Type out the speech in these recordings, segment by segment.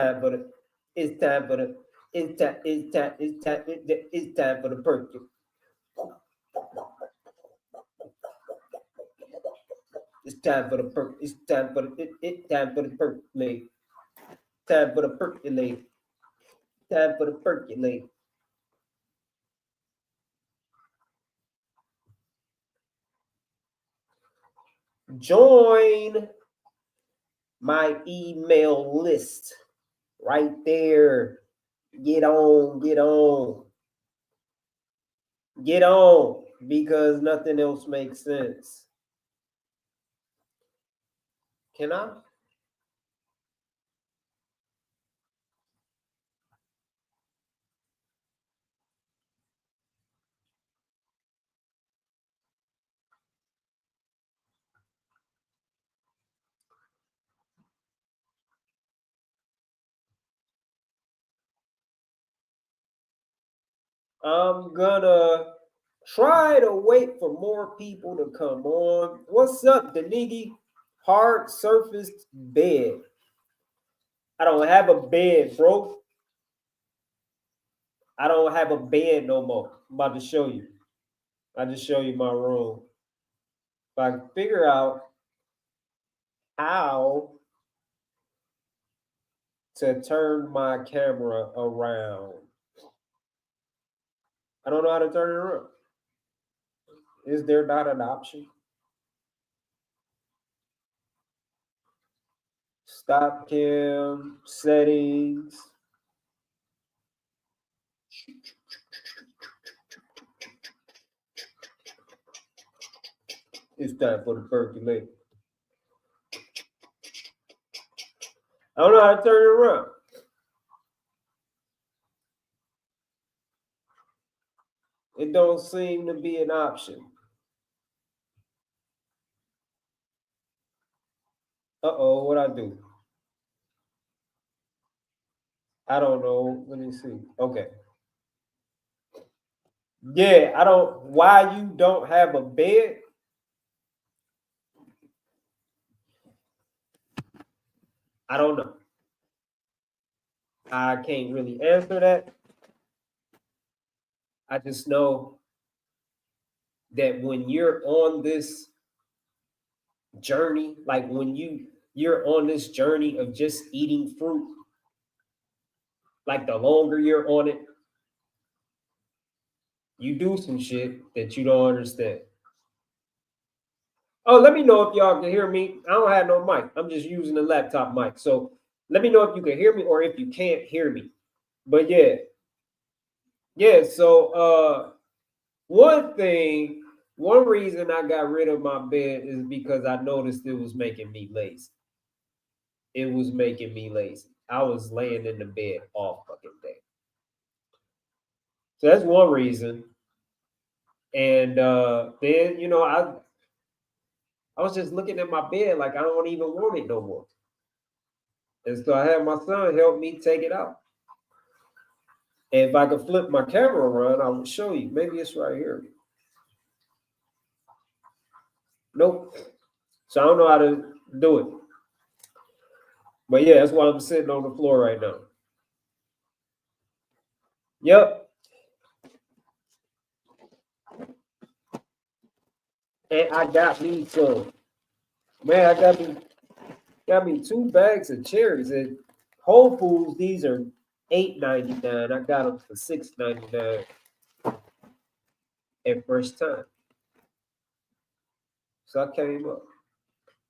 time for the it's time for the it's time for the perky. It's time for the perk. It's time for the time for the percolate. Time for the percolate. Time for the percolate. Join my email list right there. Get on, get on. Get on, because nothing else makes sense. Can I? I'm gonna try to wait for more people to come on. What's up, Danigi? Hard surfaced bed. I don't have a bed, bro. I don't have a bed no more. I'm about to show you. I just show you my room. If I can figure out how to turn my camera around. I don't know how to turn it around. Is there not an option? Stop cam, settings. It's time for the percolate. I don't know how to turn it around. It don't seem to be an option. Uh-oh, what I do? I don't know. Let me see. Okay. Yeah, I don't. Why you don't have a bed? I don't know. I can't really answer that. I just know that when you're on this journey, like when you're on this journey of just eating fruit, like the longer you're on it, you do some shit that you don't understand. Oh, let me know if y'all can hear me. I don't have no mic. I'm just using the laptop mic. So let me know if you can hear me or if you can't hear me. But yeah. Yeah, so one reason I got rid of my bed is because I noticed it was making me lazy. It was making me lazy. I was laying in the bed all fucking day. So that's one reason. And then, I was just looking at my bed like I don't even want it no more. And so I had my son help me take it out. And if I could flip my camera around, I would show you. Maybe it's right here. Nope. So I don't know how to do it. But yeah, that's why I'm sitting on the floor right now. Yep. And I got me some. Man, I got me 2 bags of cherries at Whole Foods. These are $8.99. I got them for $6.99 at first time. So I came up.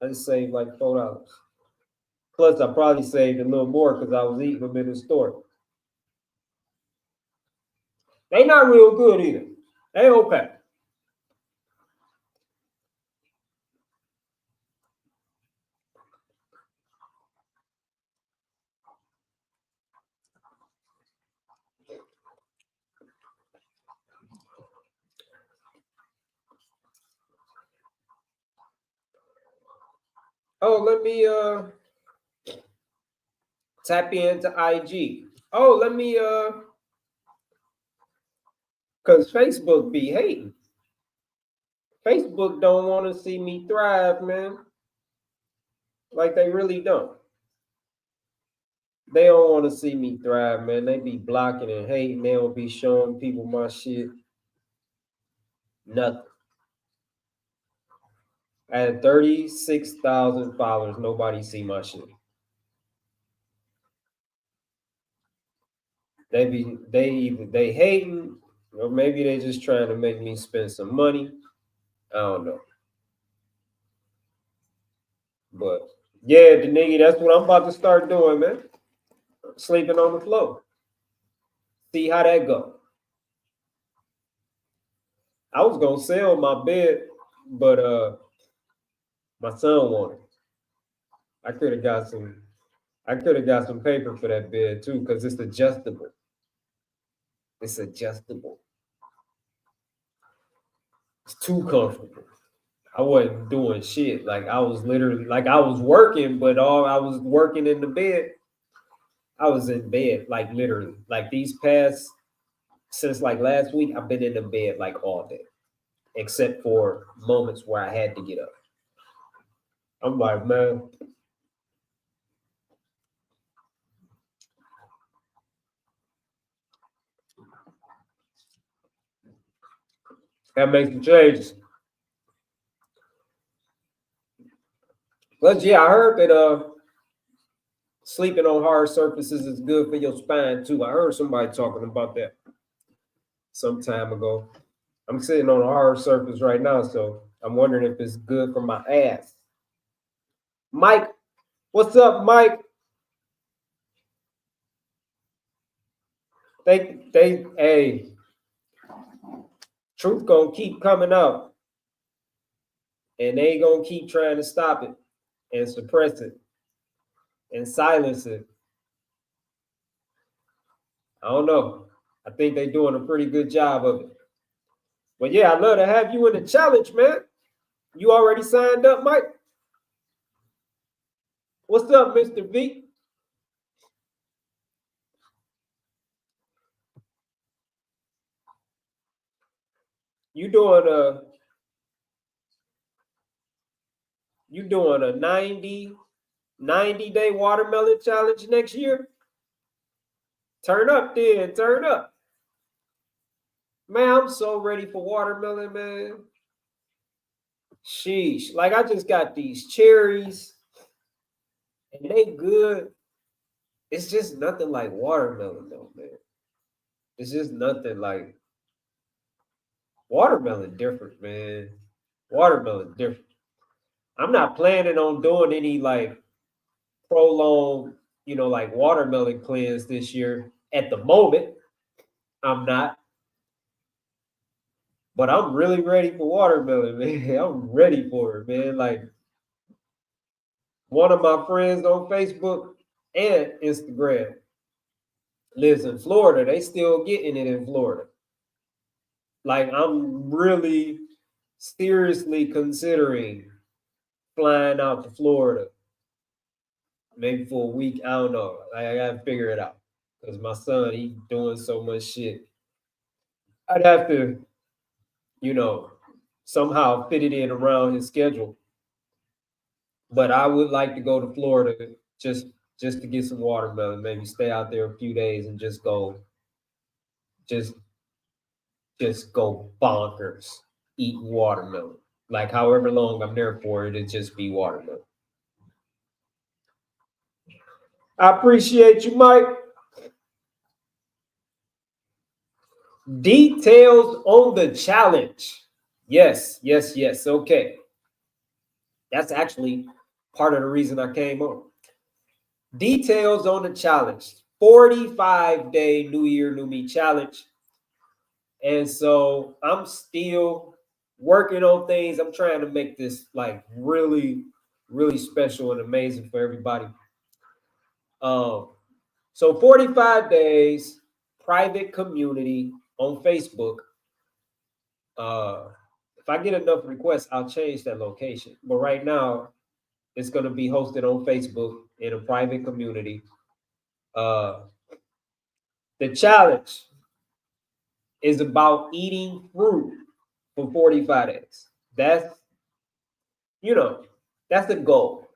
I just saved like $4. Plus, I probably saved a little more because I was eating them in the store. They not real good either. They okay. Oh, let me tap into IG. Oh, let me because Facebook be hating. Facebook don't want to see me thrive, man. Like they really don't. They don't want to see me thrive, man. They be blocking and hating. They don't be showing people my shit. Nothing. I had 36,000 followers. Nobody see my shit. They hating, or maybe they just trying to make me spend some money. I don't know. But yeah, the nigga, that's what I'm about to start doing, man. Sleeping on the floor. See how that go. I was gonna sell my bed, but my son wanted. I could have got some paper for that bed too, because it's adjustable. It's adjustable. It's too comfortable. I wasn't doing shit. Like I was literally like I was working, but all I was working in the bed. I was in bed, like literally. Like these past since like last week, I've been in the bed like all day, except for moments where I had to get up. I'm like, man, that makes some changes. But yeah, I heard that sleeping on hard surfaces is good for your spine too. I heard somebody talking about that some time ago. I'm sitting on a hard surface right now, so I'm wondering if it's good for my ass. Mike, what's up, Mike? Hey, truth gonna keep coming out, and they gonna keep trying to stop it and suppress it and silence it. I don't know. I think they're doing a pretty good job of it. But yeah, I'd love to have you in the challenge, man. You already signed up, Mike? What's up, Mr. V? You doing a you doing a 90-day watermelon challenge next year? Turn up then, turn up. Man, I'm so ready for watermelon, man. Sheesh. Like I just got these cherries and they good. It's just nothing like watermelon though, man. It's just nothing like watermelon different, man. Watermelon different. I'm not planning on doing any like prolonged, like watermelon cleanse this year at the moment. I'm not, but I'm really ready for watermelon, man. I'm ready for it, man. Like one of my friends on Facebook and Instagram lives in Florida. They still getting it in Florida. Like I'm really seriously considering flying out to Florida, maybe for a week. I don't know. I gotta figure it out because my son he doing so much shit. I'd have to, you know, somehow fit it in around his schedule. But I would like to go to Florida just just to get some watermelon. Maybe stay out there a few days and just just go bonkers eating watermelon. Like however long I'm there for, it'd just be watermelon. I appreciate you, Mike. Details on the challenge. Yes, yes, yes. Okay. That's actually part of the reason I came on. Details on the challenge. 45-day New Year, New Me challenge. And so I'm still working on things. I'm trying to make this like really, really special and amazing for everybody. So 45 days, private community on Facebook. If I get enough requests, I'll change that location. But right now, it's going to be hosted on Facebook in a private community. The challenge is about eating fruit for 45 days. That's, that's the goal.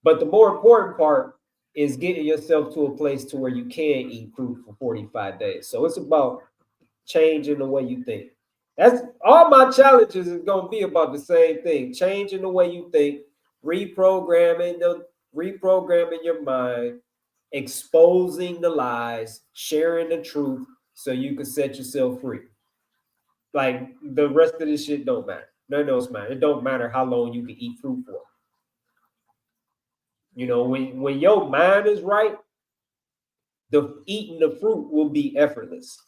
But the more important part is getting yourself to a place to where you can eat fruit for 45 days. So it's about changing the way you think. That's all my challenges is going to be about the same thing. Changing the way you think, reprogramming your mind, exposing the lies, sharing the truth so you can set yourself free. Like the rest of this shit don't matter. None of those matter. It don't matter how long you can eat fruit for. You know, when your mind is right, eating the fruit will be effortless.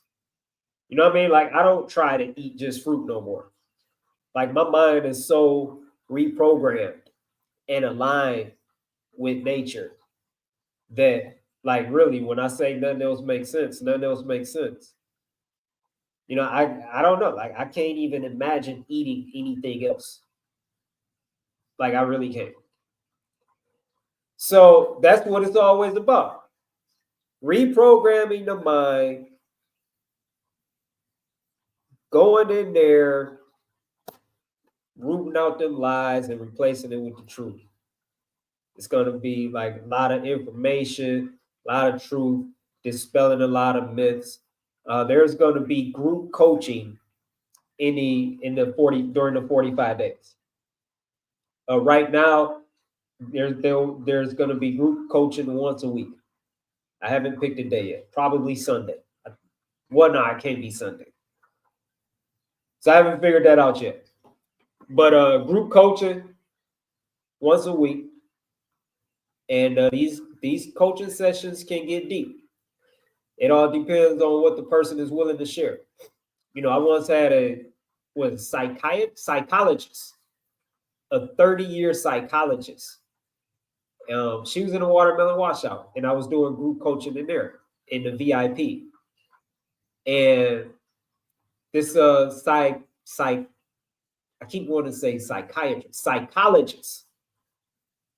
You know what I mean? Like I don't try to eat just fruit no more. Like my mind is so reprogrammed and aligned with nature that like really when I say nothing else makes sense, nothing else makes sense. You know, I don't know. Like I can't even imagine eating anything else. Like I really can't. So that's what it's always about. Reprogramming the mind, going in there, rooting out them lies and replacing it with the truth. It's going to be like a lot of information, a lot of truth, dispelling a lot of myths. There's going to be group coaching during the 45 days. Right now, there's going to be group coaching once a week. I haven't picked a day yet. Probably Sunday. Well, no, it can't be Sunday. So I haven't figured that out yet. But group coaching once a week, and these coaching sessions can get deep. It all depends on what the person is willing to share. You know, I once had a psychologist, a 30-year psychologist. She was in a watermelon washout, and I was doing group coaching in there in the VIP. And this I keep wanting to say psychologist,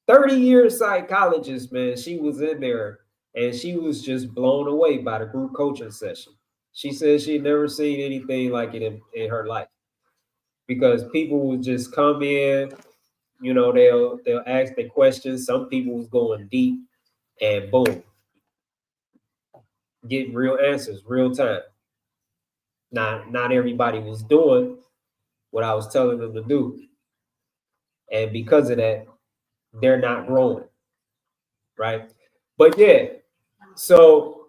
30-year psychologist, man. She was in there and she was just blown away by the group coaching session. She said she'd never seen anything like it in her life, because people would just come in, you know, they'll ask their questions. Some people was going deep, and boom, get real answers, real time. Not everybody was doing what I was telling them to do, and because of that, they're not growing, right? But yeah, so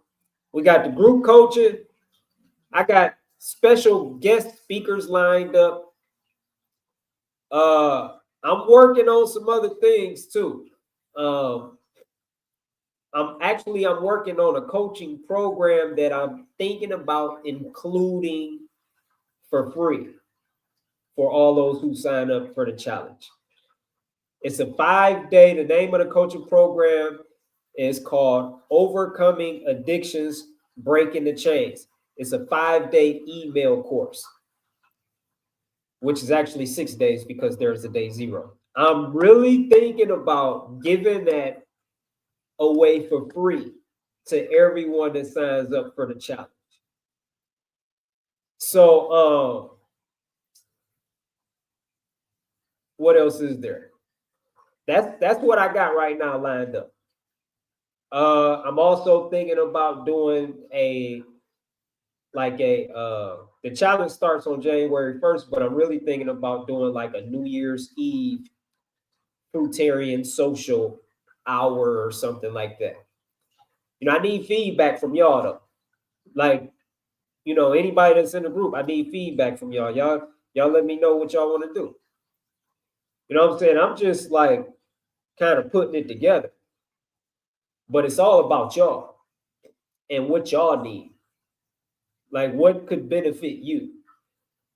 we got the group coaching. I got special guest speakers lined up. I'm working on some other things too. I'm working on a coaching program that I'm thinking about including for free for all those who sign up for the challenge. It's a 5-day. The name of the coaching program is called Overcoming Addictions, Breaking the Chains. It's a 5-day email course, which is actually 6 days because there's a day 0. I'm really thinking about giving that away for free to everyone that signs up for the challenge. So what else is there? That's what I got right now lined up. I'm also thinking about doing the challenge starts on January 1st, but I'm really thinking about doing like a New Year's Eve Fruitarian social hour or something like that. You know, I need feedback from y'all though. Like, you know, anybody that's in the group, I need feedback from y'all. Y'all let me know what y'all want to do. You know what I'm saying? I'm just like kind of putting it together. But it's all about y'all and what y'all need. Like what could benefit you?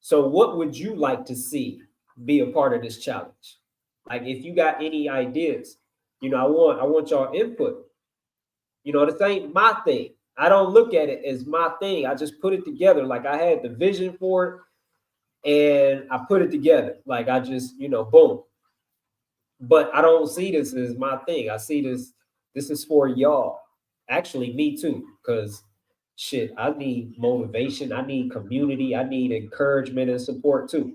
So what would you like to see be a part of this challenge? Like if you got any ideas, you know, I want y'all input. You know, this ain't my thing. I don't look at it as my thing. I just put it together. Like I had the vision for it and I put it together. Like I just, you know, boom. But I don't see this as my thing. I see this is for y'all. Actually, me too, because shit, I need motivation. I need community. I need encouragement and support too.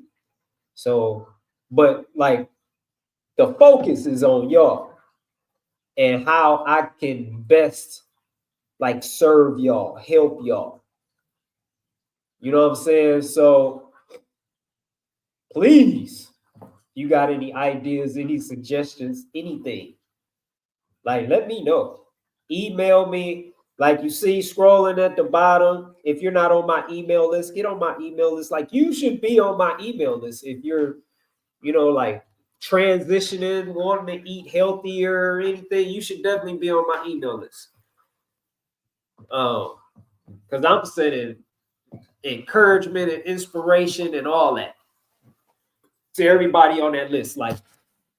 So, but like the focus is on y'all. and how I can best like serve y'all, help y'all. You know what I'm saying? So please, you got any ideas, any suggestions, anything, like let me know. Email me, like you see scrolling at the bottom. If you're not on my email list, get on my email list. Like you should be on my email list if you're, like transitioning, wanting to eat healthier or anything. You should definitely be on my email list. Because I'm sending encouragement and inspiration and all that to everybody on that list, like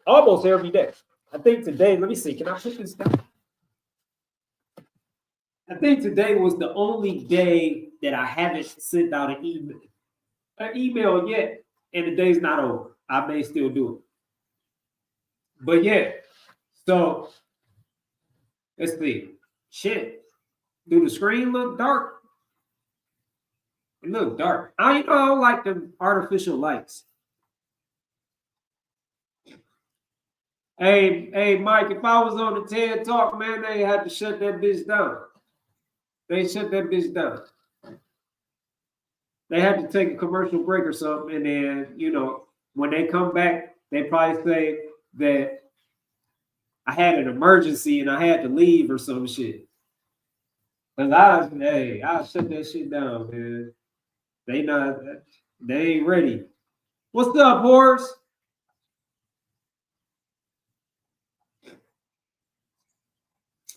almost every day. I think today, let me see, can I put this down? I think today was the only day that I haven't sent out an email yet, and the day's not over. I may still do it. But yeah, so let's see. Shit. Do the screen look dark? It look dark. I don't like the artificial lights. Hey, Mike, if I was on the TED Talk, man, they had to shut that bitch down. They shut that bitch down. They had to take a commercial break or something, and then, when they come back, they probably say that I had an emergency and I had to leave or some shit. Cause I'll shut that shit down, man. They ain't ready. What's up, Horace?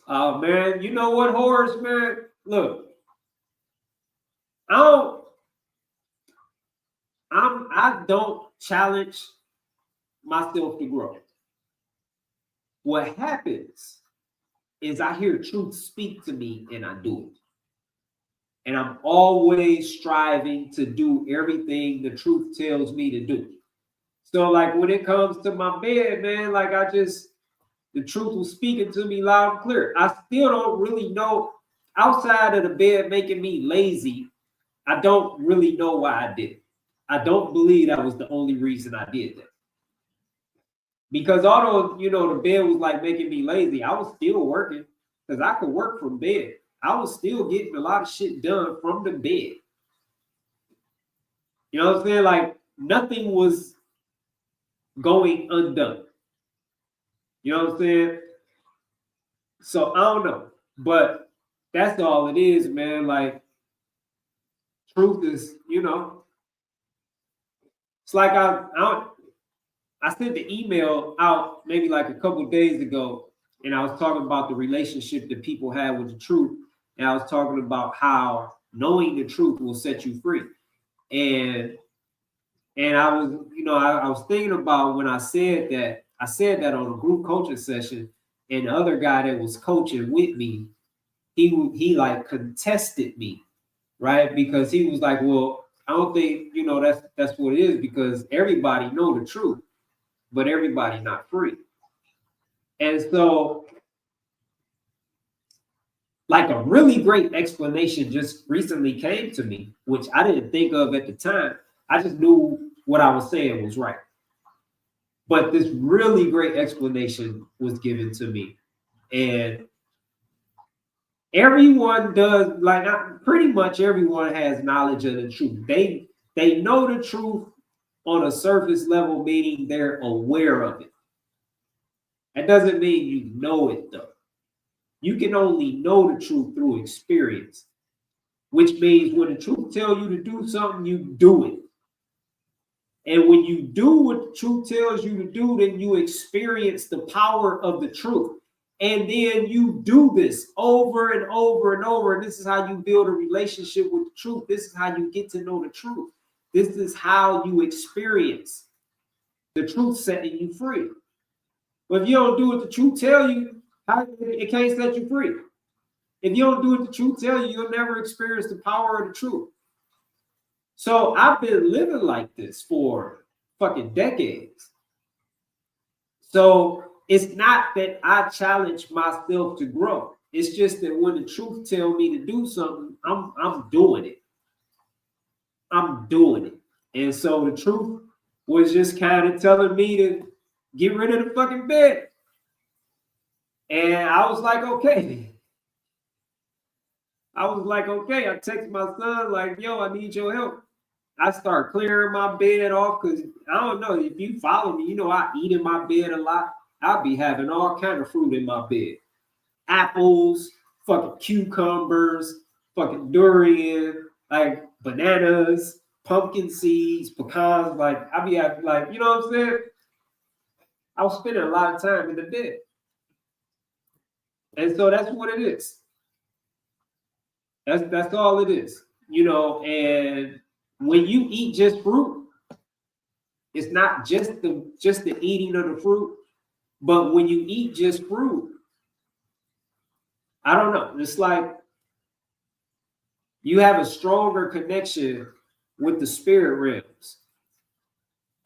Oh man, you know what, Horace, man? Look, I don't challenge myself to grow. What happens is I hear truth speak to me and I do it. And I'm always striving to do everything the truth tells me to do. So like when it comes to my bed, man, like the truth was speaking to me loud and clear. I still don't really know, outside of the bed making me lazy, I don't really know why I did it. I don't believe that was the only reason I did that. Because although, the bed was like making me lazy, I was still working because I could work from bed. I was still getting a lot of shit done from the bed. You know what I'm saying? Like nothing was going undone. You know what I'm saying? So I don't know, but that's all it is, man. Like truth is, it's like I sent the email out maybe like a couple of days ago, and I was talking about the relationship that people have with the truth, and I was talking about how knowing the truth will set you free, and I was, I was thinking about when I said that on a group coaching session, and the other guy that was coaching with me, he like contested me, right? Because he was like, well, I don't think, that's what it is, because everybody know the truth, but everybody not free. And so like a really great explanation just recently came to me, which I didn't think of at the time. I just knew what I was saying was right. But this really great explanation was given to me. And everyone does, like pretty much everyone has knowledge of the truth. They know the truth on a surface level, meaning they're aware of it. That doesn't mean you know it though. You can only know the truth through experience, which means when the truth tells you to do something, you do it. And when you do what the truth tells you to do, then you experience the power of the truth. And then you do this over and over and over. And this is how you build a relationship with the truth. This is how you get to know the truth. This is how you experience the truth setting you free. But if you don't do what the truth tells you, it can't set you free. If you don't do what the truth tells you, you'll never experience the power of the truth. So I've been living like this for fucking decades. So it's not that I challenge myself to grow. It's just that when the truth tells me to do something, I'm doing it. I'm doing it. And so the truth was just kind of telling me to get rid of the fucking bed. And I was like, okay. I text my son, like, yo, I need your help. I start clearing my bed off because I don't know. If you follow me, you know I eat in my bed a lot. I'll be having all kind of fruit in my bed. Apples, fucking cucumbers, fucking durian, like bananas, pumpkin seeds, pecans. Like I be having, like, you know what I'm saying? I was spending a lot of time in the bed. And so that's what it is. That's all it is. You know, and when you eat just fruit, it's not just the eating of the fruit, but when you eat just fruit, I don't know. It's like you have a stronger connection with the spirit realms.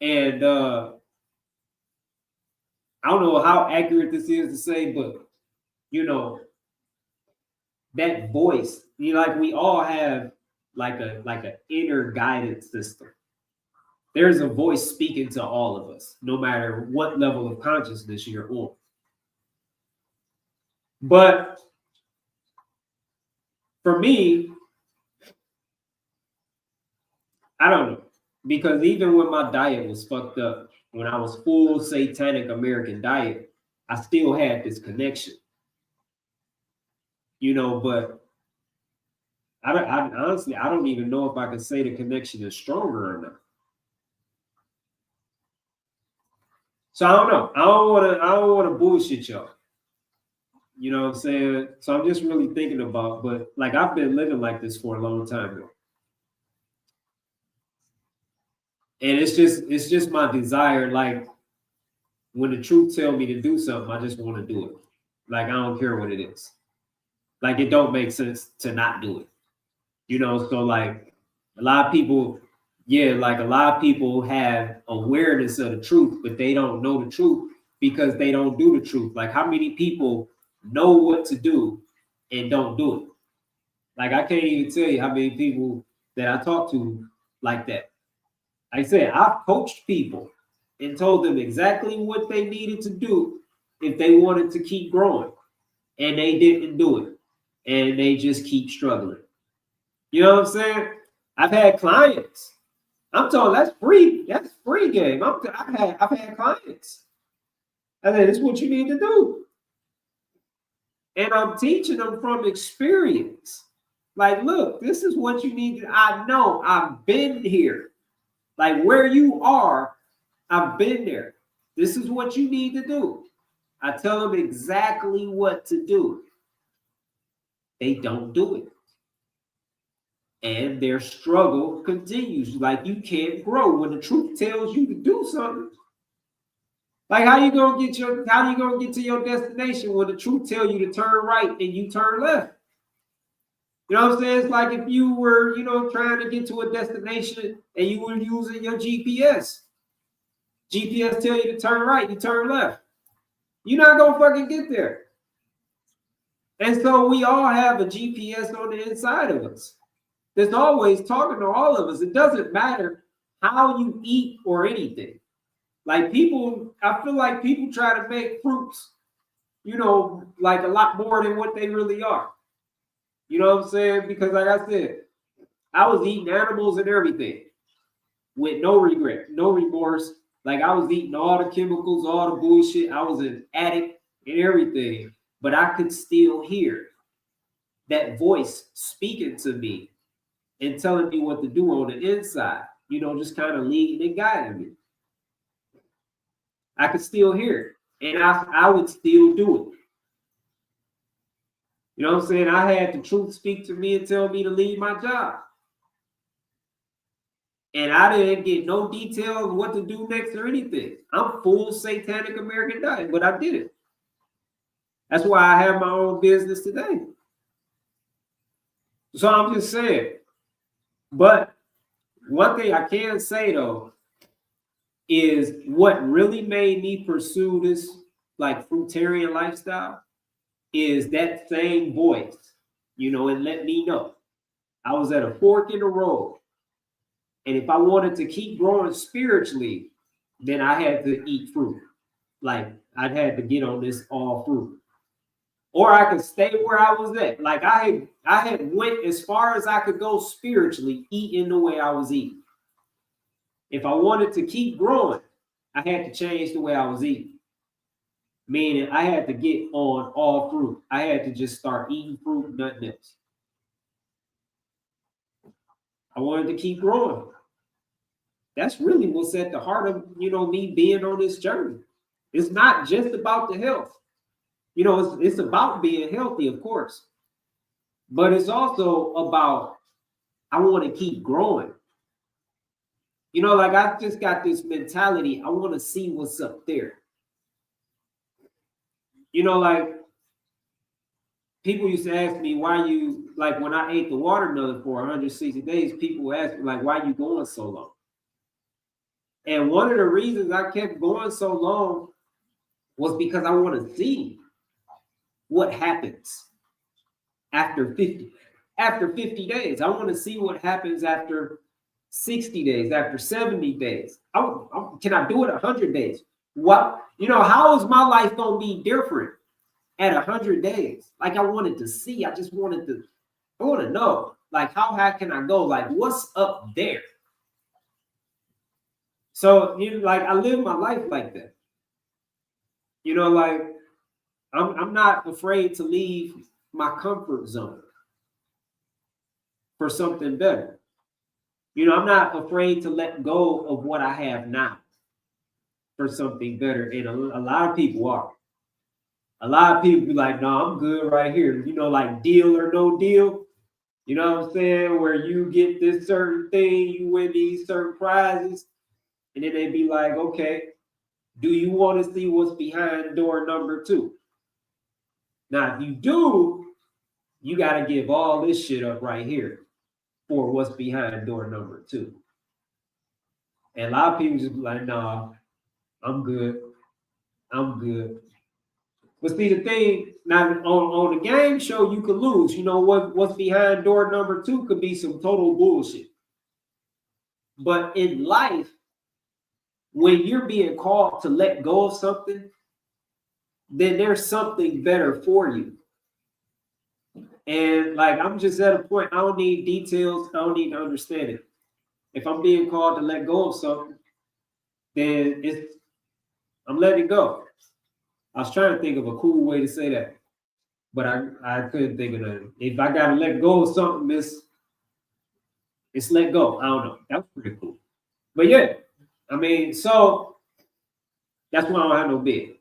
And I don't know how accurate this is to say, but you know, that voice, you know, like we all have like an inner guidance system. There's a voice speaking to all of us, no matter what level of consciousness you're on. But for me, I don't know. Because even when my diet was fucked up, when I was full satanic American diet, I still had this connection. You know, but I honestly, I don't even know if I can say the connection is stronger or not. So I don't know. I don't want to bullshit y'all. You know what I'm saying? So I'm just really thinking about, but like I've been living like this for a long time now. And it's just my desire. Like when the truth tell me to do something, I just want to do it. Like I don't care what it is. Like it don't make sense to not do it. You know, so like a lot of people, like a lot of people have awareness of the truth, but they don't know the truth because they don't do the truth. Like how many people know what to do and don't do it? Like I can't even tell you how many people that I talk to like that. Like I said, I've coached people and told them exactly what they needed to do if they wanted to keep growing, and they didn't do it, and they just keep struggling. You know what I'm saying? I've had clients. I'm told that's free. That's free game. I've had clients. I said, this is what you need to do. And I'm teaching them from experience. Like, look, this is what you need to. I know I've been here. Like where you are, I've been there. This is what you need to do. I tell them exactly what to do. They don't do it. And their struggle continues. Like you can't grow when the truth tells you to do something. Like how you gonna get to your destination when the truth tells you to turn right and you turn left? You know what I'm saying? It's like if you were, you know, trying to get to a destination and you were using your GPS. GPS tell you to turn right, you turn left. You're not gonna fucking get there. And so we all have a GPS on the inside of us that's always talking to all of us. It doesn't matter how you eat or anything. Like people, I feel like people try to make fruits, you know, like a lot more than what they really are. You know what I'm saying? Because like I said, I was eating animals and everything with no regret, no remorse. Like I was eating all the chemicals, all the bullshit. I was an addict and everything, but I could still hear that voice speaking to me and telling me what to do on the inside, you know, just kind of leading and guiding me. I could still hear it, and I would still do it. You know what I'm saying? I had the truth speak to me and tell me to leave my job. And I didn't get no detail of what to do next or anything. I'm full satanic American diet, but I did it. That's why I have my own business today. So I'm just saying. But one thing I can say though is what really made me pursue this like fruitarian lifestyle is that same voice, you know, and let me know. I was at a fork in the road. And if I wanted to keep growing spiritually, then I had to eat fruit. Like I'd had to get on this all fruit. or I could stay where I was at. Like I had went as far as I could go spiritually, eating the way I was eating. If I wanted to keep growing, I had to change the way I was eating. Meaning I had to get on all fruit. I had to just start eating fruit, nothing else. I wanted to keep growing. That's really what's at the heart of, me being on this journey. It's not just about the health. It's about being healthy, of course. But it's also about, I want to keep growing. Like I just got this mentality. I want to see what's up there. Like people used to ask me why you, like when I ate the watermelon for 160 days, people ask me like, why you going so long? And one of the reasons I kept going so long was because I want to see what happens after 50 days. I want to see what happens after 60 days, after 70 days. Can I do it 100 days? What, how is my life going to be different at 100 days? Like I wanted to see, I want to know, like how high can I go? Like what's up there? So, like I live my life like that. Like I'm not afraid to leave my comfort zone for something better. I'm not afraid to let go of what I have now for something better. And a lot of people are. A lot of people be like, no, I'm good right here. Like deal or no deal. You know what I'm saying? Where you get this certain thing, you win these certain prizes. And then they be like, okay, do you want to see what's behind door number 2? Now, if you do, you got to give all this shit up right here for what's behind door number 2. And a lot of people just be like, nah, I'm good. I'm good. But see, the thing, now on the game show, you could lose. What's behind door number 2 could be some total bullshit. But in life, when you're being called to let go of something, then there's something better for you. And like, I'm just at a point, I don't need details. I don't need to understand it. If I'm being called to let go of something, then I'm letting go. I was trying to think of a cool way to say that, but I couldn't think of that. If I got to let go of something, it's let go. I don't know. That was pretty cool. But yeah, I mean, so that's why I don't have no bed.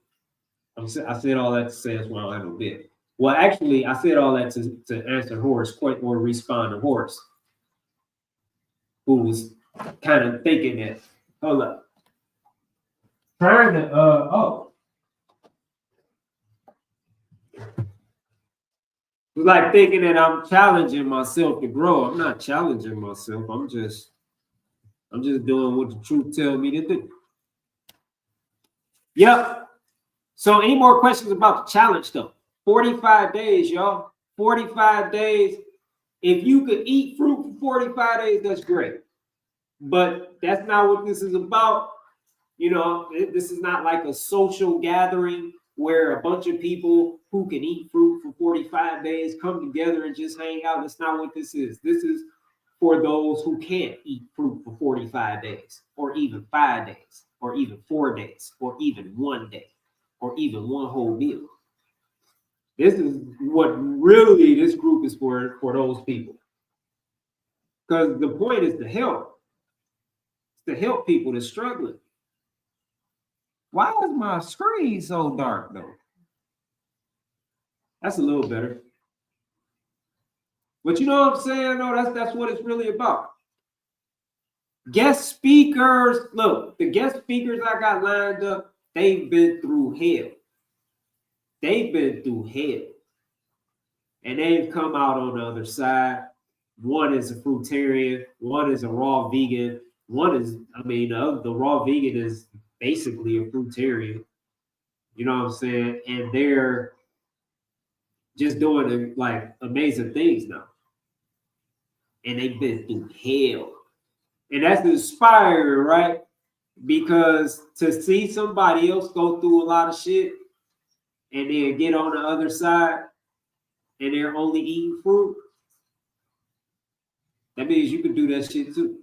I said all that to say that's why I don't have no bed. Well, actually, I said all that to answer Horace, or respond to Horace, who was kind of thinking that, hold up. Trying to, like thinking that I'm challenging myself to grow. I'm not challenging myself. I'm just doing what the truth tells me to do. Yep. So any more questions about the challenge though? 45 days, y'all. 45 days. If you could eat fruit for 45 days, that's great. But that's not what this is about. This is not like a social gathering where a bunch of people who can eat fruit for 45 days come together and just hang out. That's not what this is. This is for those who can't eat fruit for 45 days, or even 5 days, or even 4 days, or even 1 day, or even one whole meal. This is what really this group is for those people. Because the point is to help. It's to help people that's struggling. Why is my screen so dark though? That's a little better. But you know what I'm saying? No, that's what it's really about. Guest speakers, look, the guest speakers I got lined up, they've been through hell. They've been through hell. And they've come out on the other side. One is a fruitarian, one is a raw vegan, one is, the raw vegan is basically a fruitarian. You know what I'm saying? And they're just doing like amazing things now. And they've been through hell. And that's inspiring, right? Because to see somebody else go through a lot of shit and then get on the other side and they're only eating fruit, that means you can do that shit too.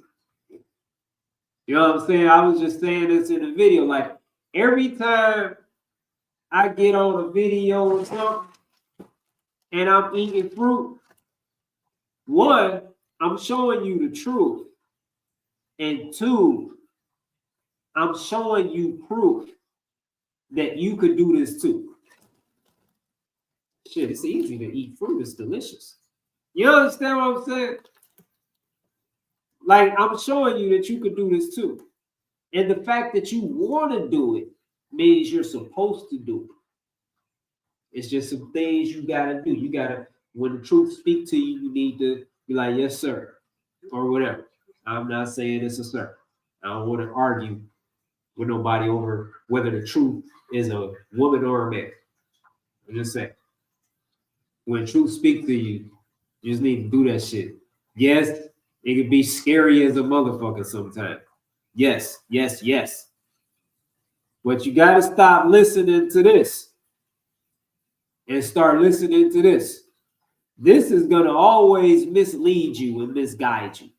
You know what I'm saying? I was just saying this in the video. Like, every time I get on a video or something and I'm eating fruit, one, I'm showing you the truth. And two, I'm showing you proof that you could do this too. Shit, it's easy to eat fruit. It's delicious. You understand what I'm saying? Like, I'm showing you that you could do this too. And the fact that you want to do it means you're supposed to do it. It's just some things you got to do. You got to, when the truth speaks to you, you need to be like, yes, sir, or whatever. I'm not saying it's a sir. I don't want to argue with nobody over whether the truth is a woman or a man. I'm just saying, when truth speaks to you, you just need to do that shit. Yes, it can be scary as a motherfucker sometimes. Yes, yes, yes. But you got to stop listening to this and start listening to this. This is going to always mislead you and misguide you.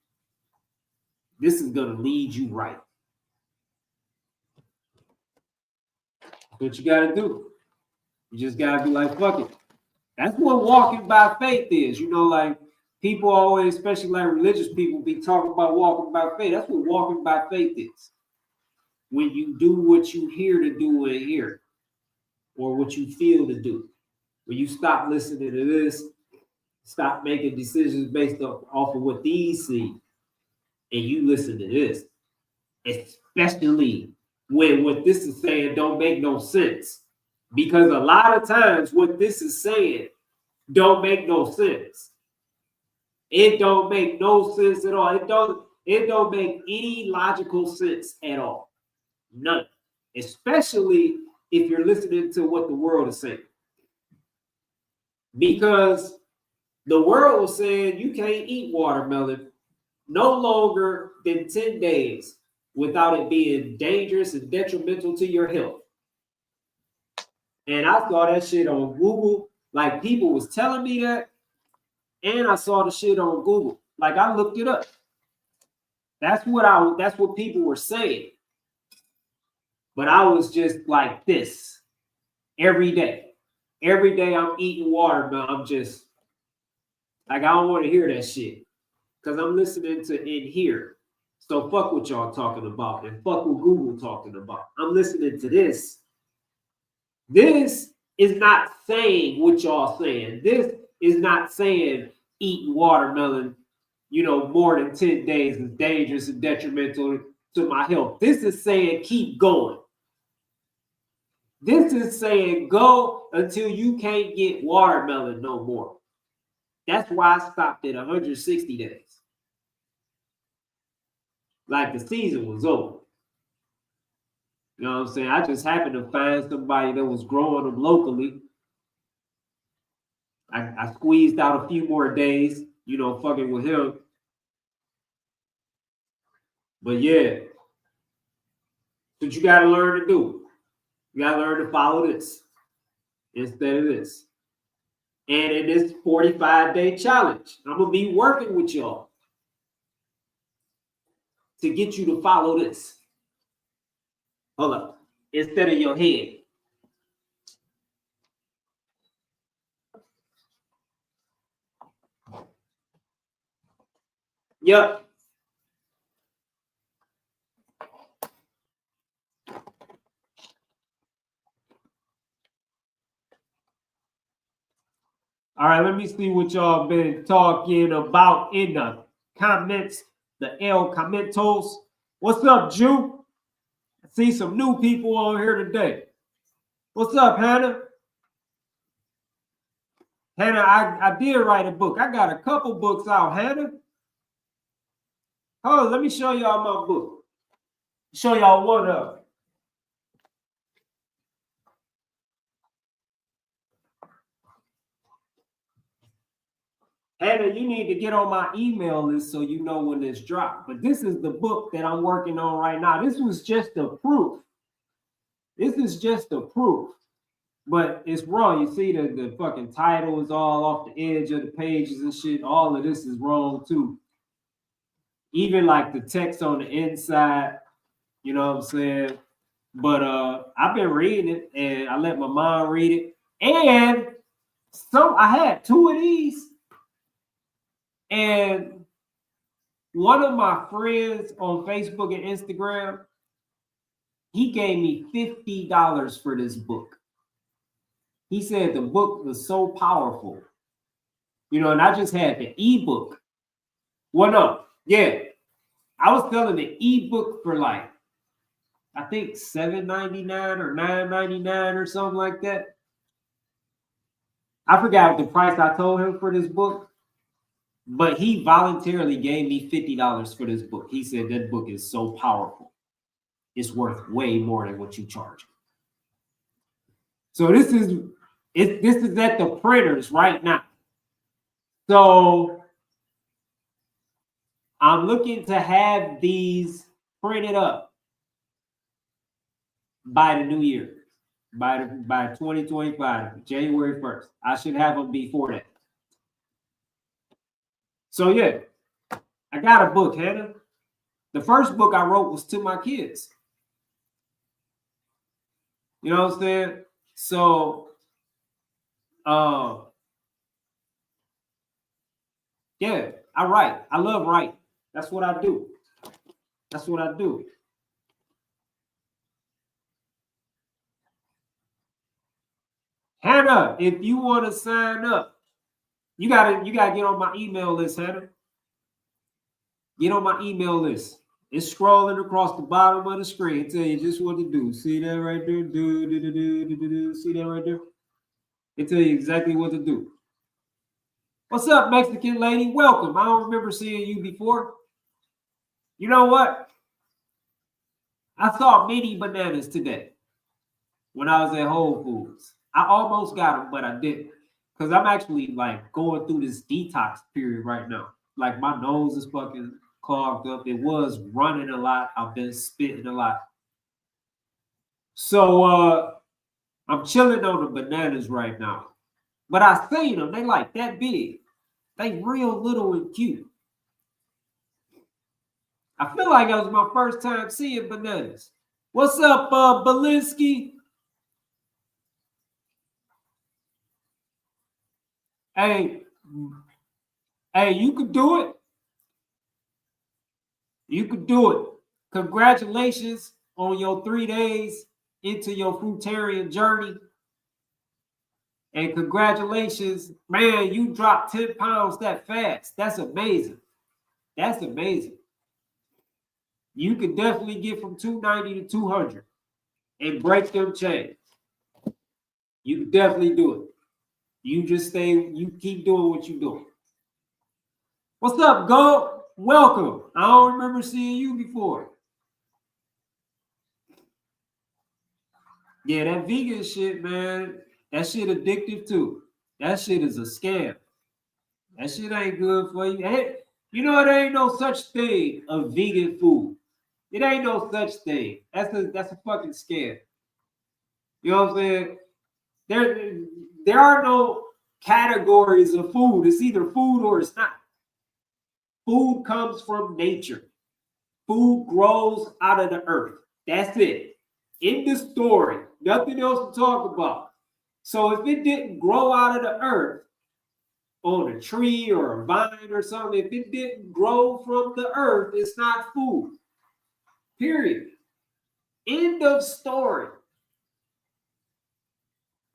This is going to lead you right. That's what you got to do. You just got to be like, fuck it. That's what walking by faith is. You know, like, people always, especially like religious people, be talking about walking by faith. That's what walking by faith is. When you do what you hear to do in here, or what you feel to do. When you stop listening to this, stop making decisions based off of what these see, and you listen to this. Especially when what this is saying don't make no sense. Because a lot of times what this is saying don't make no sense. It don't make no sense at all. It don't make any logical sense at all. None. Especially if you're listening to what the world is saying. Because the world was saying you can't eat watermelon no longer than 10 days without it being dangerous and detrimental to your health. And I saw that shit on Google. Like, people was telling me that. And I saw the shit on Google. Like, I looked it up. That's what people were saying. But I was just like this every day. Every day I'm eating watermelon. I'm just like, I don't want to hear that shit. Because I'm listening to in here. So fuck what y'all talking about. And fuck what Google talking about. I'm listening to this. This is not saying what y'all saying. This is not saying eating watermelon, more than 10 days is dangerous and detrimental to my health. This is saying keep going. This is saying go until you can't get watermelon no more. That's why I stopped at 160 days. Like, the season was over. You know what I'm saying? I just happened to find somebody that was growing them locally. I squeezed out a few more days, fucking with him. But yeah, what you got to learn to do. You got to learn to follow this instead of this. And in this 45-day challenge, I'm going to be working with y'all to get you to follow this. Hold up. Instead of your head. Yep. All right, let me see what y'all been talking about in the comments, the El Comentos. What's up, Jew? I see some new people on here today. What's up, Hannah? Hannah, I did write a book. I got a couple books out, Hannah. Hold on, let me show y'all my book. Show y'all one of them. Hannah, you need to get on my email list so you know when it's dropped. But this is the book that I'm working on right now. This was just a proof. This is just a proof But it's wrong. You see the fucking title is all off the edge of the pages and shit. All of this is wrong too. Even like the text on the inside, you know what I'm saying? But I've been reading it and I let my mom read it. And so I had two of these. And one of my friends on Facebook and Instagram, he gave me $50 for this book. He said the book was so powerful. You know, and I just had the ebook. Well, no, yeah. I was selling the ebook for like, I think $7.99 or $9.99 or something like that. I forgot the price I told him for this book, but he voluntarily gave me $50 for this book. He said that book is so powerful. It's worth way more than what you charge. So this is at the printers right now. So I'm looking to have these printed up by the new year, by 2025, January 1st. I should have them before that. So yeah, I got a book, Hannah. The first book I wrote was to my kids. You know what I'm saying? So, yeah, I write. I love writing. That's what I do. That's what I do. Hannah, if you want to sign up, you gotta get on my email list, Hannah. Get on my email list. It's scrolling across the bottom of the screen. Tell you just what to do. See that right there? See that right there? It tell you exactly what to do. What's up, Mexican lady? Welcome. I don't remember seeing you before. You know what? I saw mini bananas today when I was at Whole Foods. I almost got them, but I didn't. Because I'm actually like going through this detox period right now. Like my nose is fucking clogged up. It was running a lot. I've been spitting a lot. So I'm chilling on the bananas right now. But I seen them. They like that big. They real little and cute. I feel like it was my first time seeing bananas. What's up, Belinsky? Hey, you could do it. You could do it. Congratulations on your 3 days into your fruitarian journey. And congratulations, man, you dropped 10 pounds that fast. That's amazing. That's amazing. You can definitely get from 290 to 200 and break them chains. You can definitely do it. You keep doing what you're doing. What's up, Go? Welcome. I don't remember seeing you before. Yeah, that vegan shit, man, that shit addictive too. That shit is a scam. That shit ain't good for you. Hey, you know, there ain't no such thing of vegan food. It ain't no such thing. That's a fucking scam. You know what I'm saying? There are no categories of food. It's either food or it's not. Food comes from nature. Food grows out of the earth. That's it. In the story. Nothing else to talk about. So if it didn't grow out of the earth on a tree or a vine or something, if it didn't grow from the earth, it's not food. Period. End of story.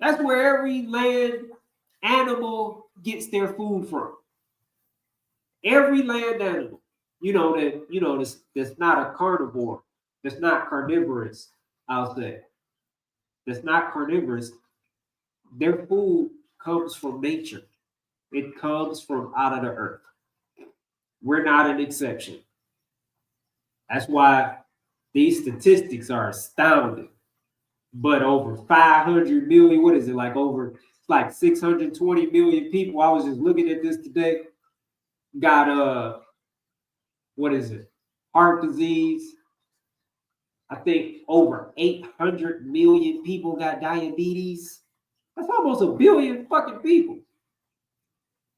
That's where every land animal gets their food from. Every land animal, that's not a carnivore, that's not carnivorous, I'll say. That's not carnivorous. Their food comes from nature. It comes from out of the earth. We're not an exception. That's why these statistics are astounding. But over 500 million, what is it, like 620 million people? I was just looking at this today. Got what is it? Heart disease. I think over 800 million people got diabetes. That's almost 1 billion fucking people.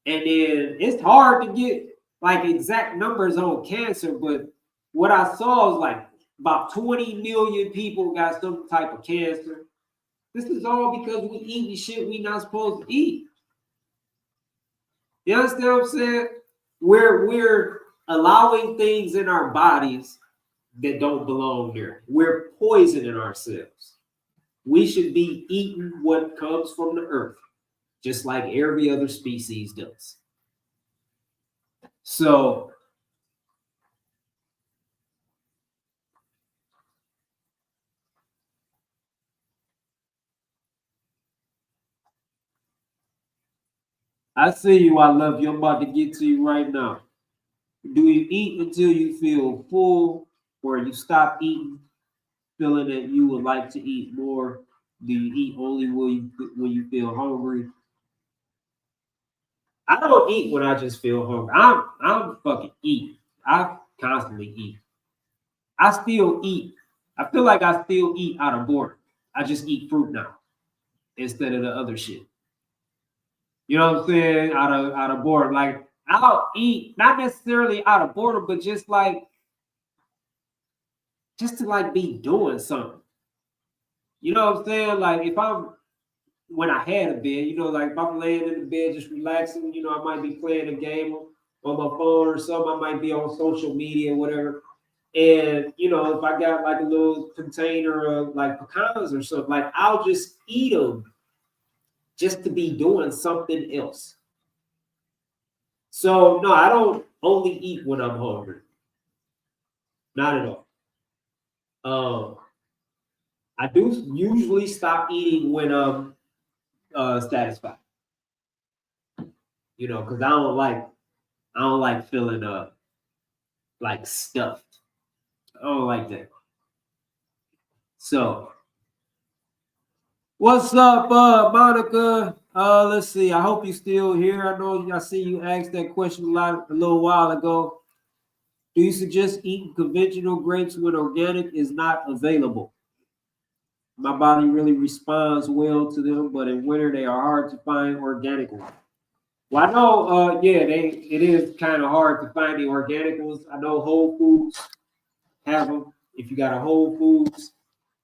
And then it's hard to get like exact numbers on cancer, but what I saw is like about 20 million people got some type of cancer. This is all because we eating shit we not supposed to eat. You understand what I'm saying? We're allowing things in our bodies that don't belong there. We're poisoning ourselves. We should be eating what comes from the earth, just like every other species does. So I see you, I love you. I'm about to get to you right now. Do you eat until you feel full, or you stop eating, feeling that you would like to eat more? Do you eat only when you feel hungry? I don't eat when I just feel hungry. I'm fucking eating. I constantly eat. I still eat. I feel like I still eat out of boredom. I just eat fruit now instead of the other shit. You know what I'm saying? Out of boredom. Like I'll eat, not necessarily out of boredom, but just to like be doing something. You know what I'm saying? Like if I'm when I had a bed, you know, like if I'm laying in the bed just relaxing, you know, I might be playing a game on my phone or something. I might be on social media, whatever. And you know, if I got like a little container of like pecans or something, like I'll just eat them just to be doing something else. So no, I don't only eat when I'm hungry. Not at all. I do usually stop eating when I'm satisfied. You know, because I don't like feeling like stuffed. I don't like that. So what's up, Monica? Let's see. I hope you're still here. I see you asked that question a little while ago. Do you suggest eating conventional grapes when organic is not available? My body really responds well to them, but in winter they are hard to find organic ones. Well, I know, it is kind of hard to find the organic ones. I know Whole Foods have them. If you got a Whole Foods,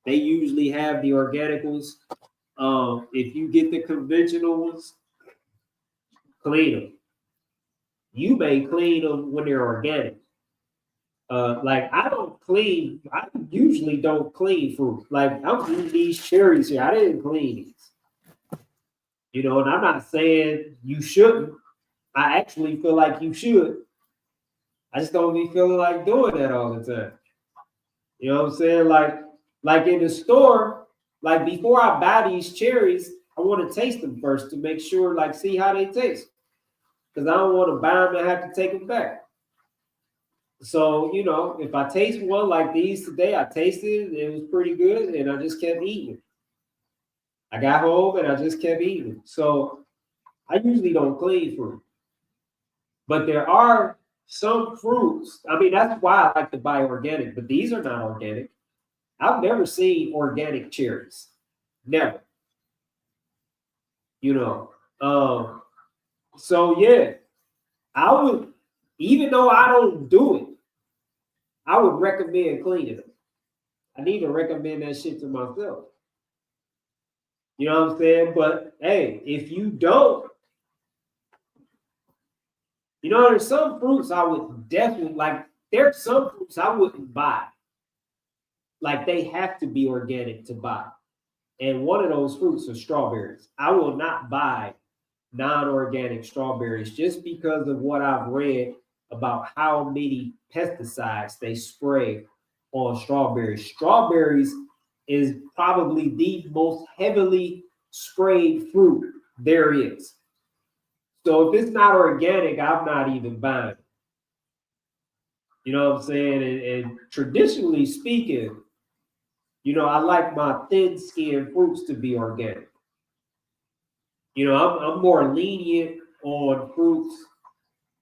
they usually have the organic ones. If you get the conventional ones, clean them. You may clean them when they're organic. Like I usually don't clean fruit. Like I'm eating these cherries here. I didn't clean these. You know, and I'm not saying you shouldn't. I actually feel like you should. I just don't be feeling like doing that all the time. You know what I'm saying? Like in the store, like before I buy these cherries, I want to taste them first to make sure, like, see how they taste. Because I don't want to buy them and have to take them back. So, you know, if I taste one like these today, I tasted it, it was pretty good, and I just kept eating it. I got home and I just kept eating it. So I usually don't clean fruit. But there are some fruits. I mean, that's why I like to buy organic, but these are not organic. I've never seen organic cherries. Never. You know. So yeah, I would, even though I don't do it, I would recommend cleaning them. I need to recommend that shit to myself. You know what I'm saying? But hey, if you don't, you know, there's some fruits I would definitely like. There's some fruits I wouldn't buy. Like they have to be organic to buy. And one of those fruits are strawberries. I will not buy non-organic strawberries just because of what I've read about how many pesticides they spray on strawberries. Strawberries is probably the most heavily sprayed fruit there is. So if it's not organic, I'm not even buying it. You know what I'm saying? And traditionally speaking, you know, I like my thin-skinned fruits to be organic. You know, I'm more lenient on fruits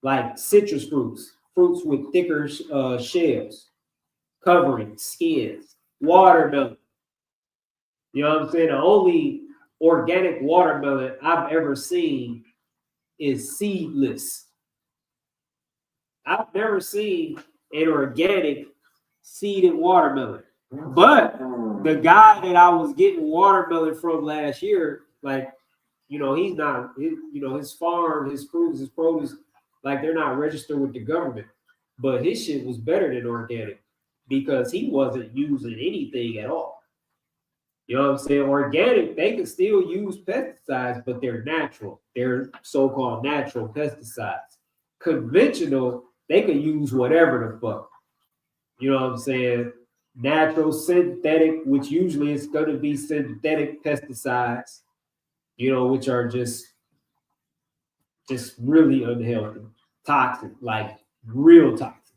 like citrus fruits, fruits with thicker shells, covering skins, watermelon. You know what I'm saying? organic watermelon I've ever seen is seedless. I've never seen an organic seeded watermelon. But the guy that I was getting watermelon from last year, like, he's not, his farm, his fruits, his produce, like, they're not registered with the government. But his shit was better than organic because he wasn't using anything at all. You know what I'm saying? Organic, they can still use pesticides, but they're natural. They're so-called natural pesticides. Conventional, they can use whatever the fuck. You know what I'm saying? Natural, synthetic, which usually is going to be synthetic pesticides, which are just really unhealthy, toxic, like real toxic.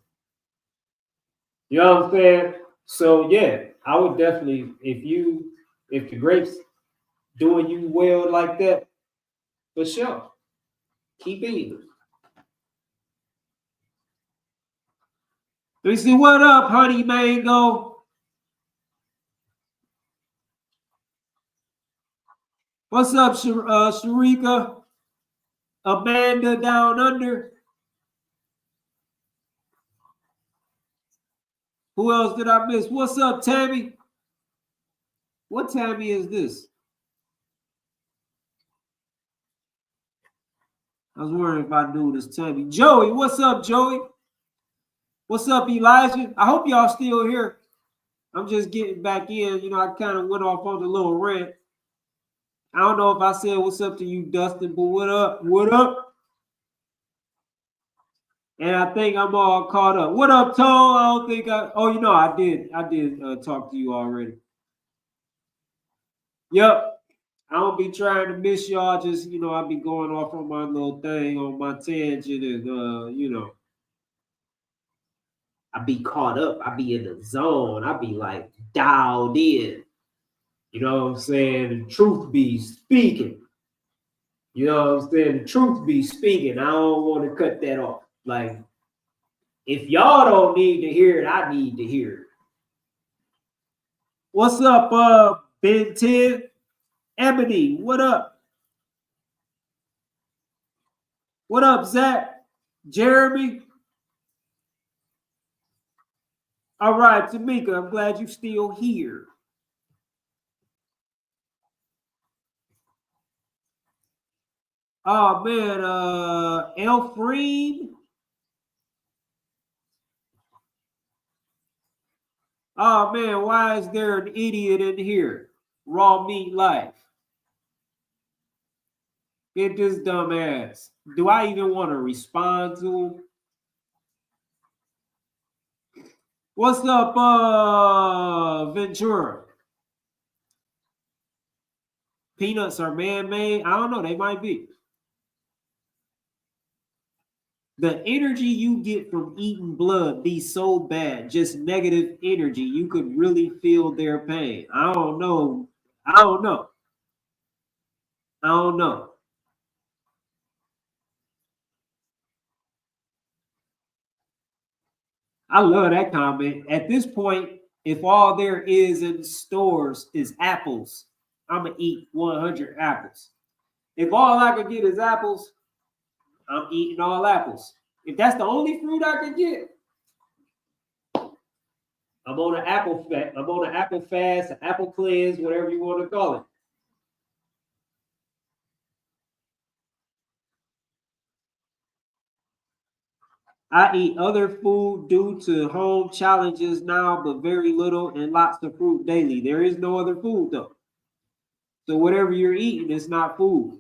You know what I'm saying? So yeah, I would definitely, if the grapes doing you well like that, for sure, keep eating. Let me see, what up, Honey Mango? What's up, Sharika? Amanda down under? Who else did I miss? What's up, Tammy? What Tammy is this? I was wondering if I knew this Tammy. Joey, what's up, Joey? What's up, Elijah? I hope y'all still here. I'm just getting back in. I kind of went off on a little rant. I don't know if I said what's up to you, Dustin, but what up? What up? And I think I'm all caught up. What up, Tone? I don't think I did. I did talk to you already. Yep. I don't be trying to miss y'all. Just, I be going off on my little thing, on my tangent, and, I be caught up. I be in the zone. I be like dialed in. You know what I'm saying? The truth be speaking. You know what I'm saying? The truth be speaking. I don't want to cut that off. Like, if y'all don't need to hear it, I need to hear it. What's up, Ben 10? Ebony, what up? What up, Zach? Jeremy? All right, Tamika, I'm glad you're still here. Oh, man, Elfreen? Oh, man, why is there an idiot in here? Raw Meat Life. Get this dumbass. Do I even want to respond to him? What's up, Ventura? Peanuts are man-made? I don't know. They might be. The energy you get from eating blood be so bad, just negative energy. You could really feel their pain. I don't know. I don't know. I don't know. I love that comment. At this point, if all there is in stores is apples, I'm going to eat 100 apples. If all I can get is apples, I'm eating all apples. If that's the only fruit I can get, I'm on an apple fast. I'm on an apple fast, an apple cleanse, whatever you want to call it. I eat other food due to home challenges now, but very little and lots of fruit daily. There is no other food though. So whatever you're eating is not food.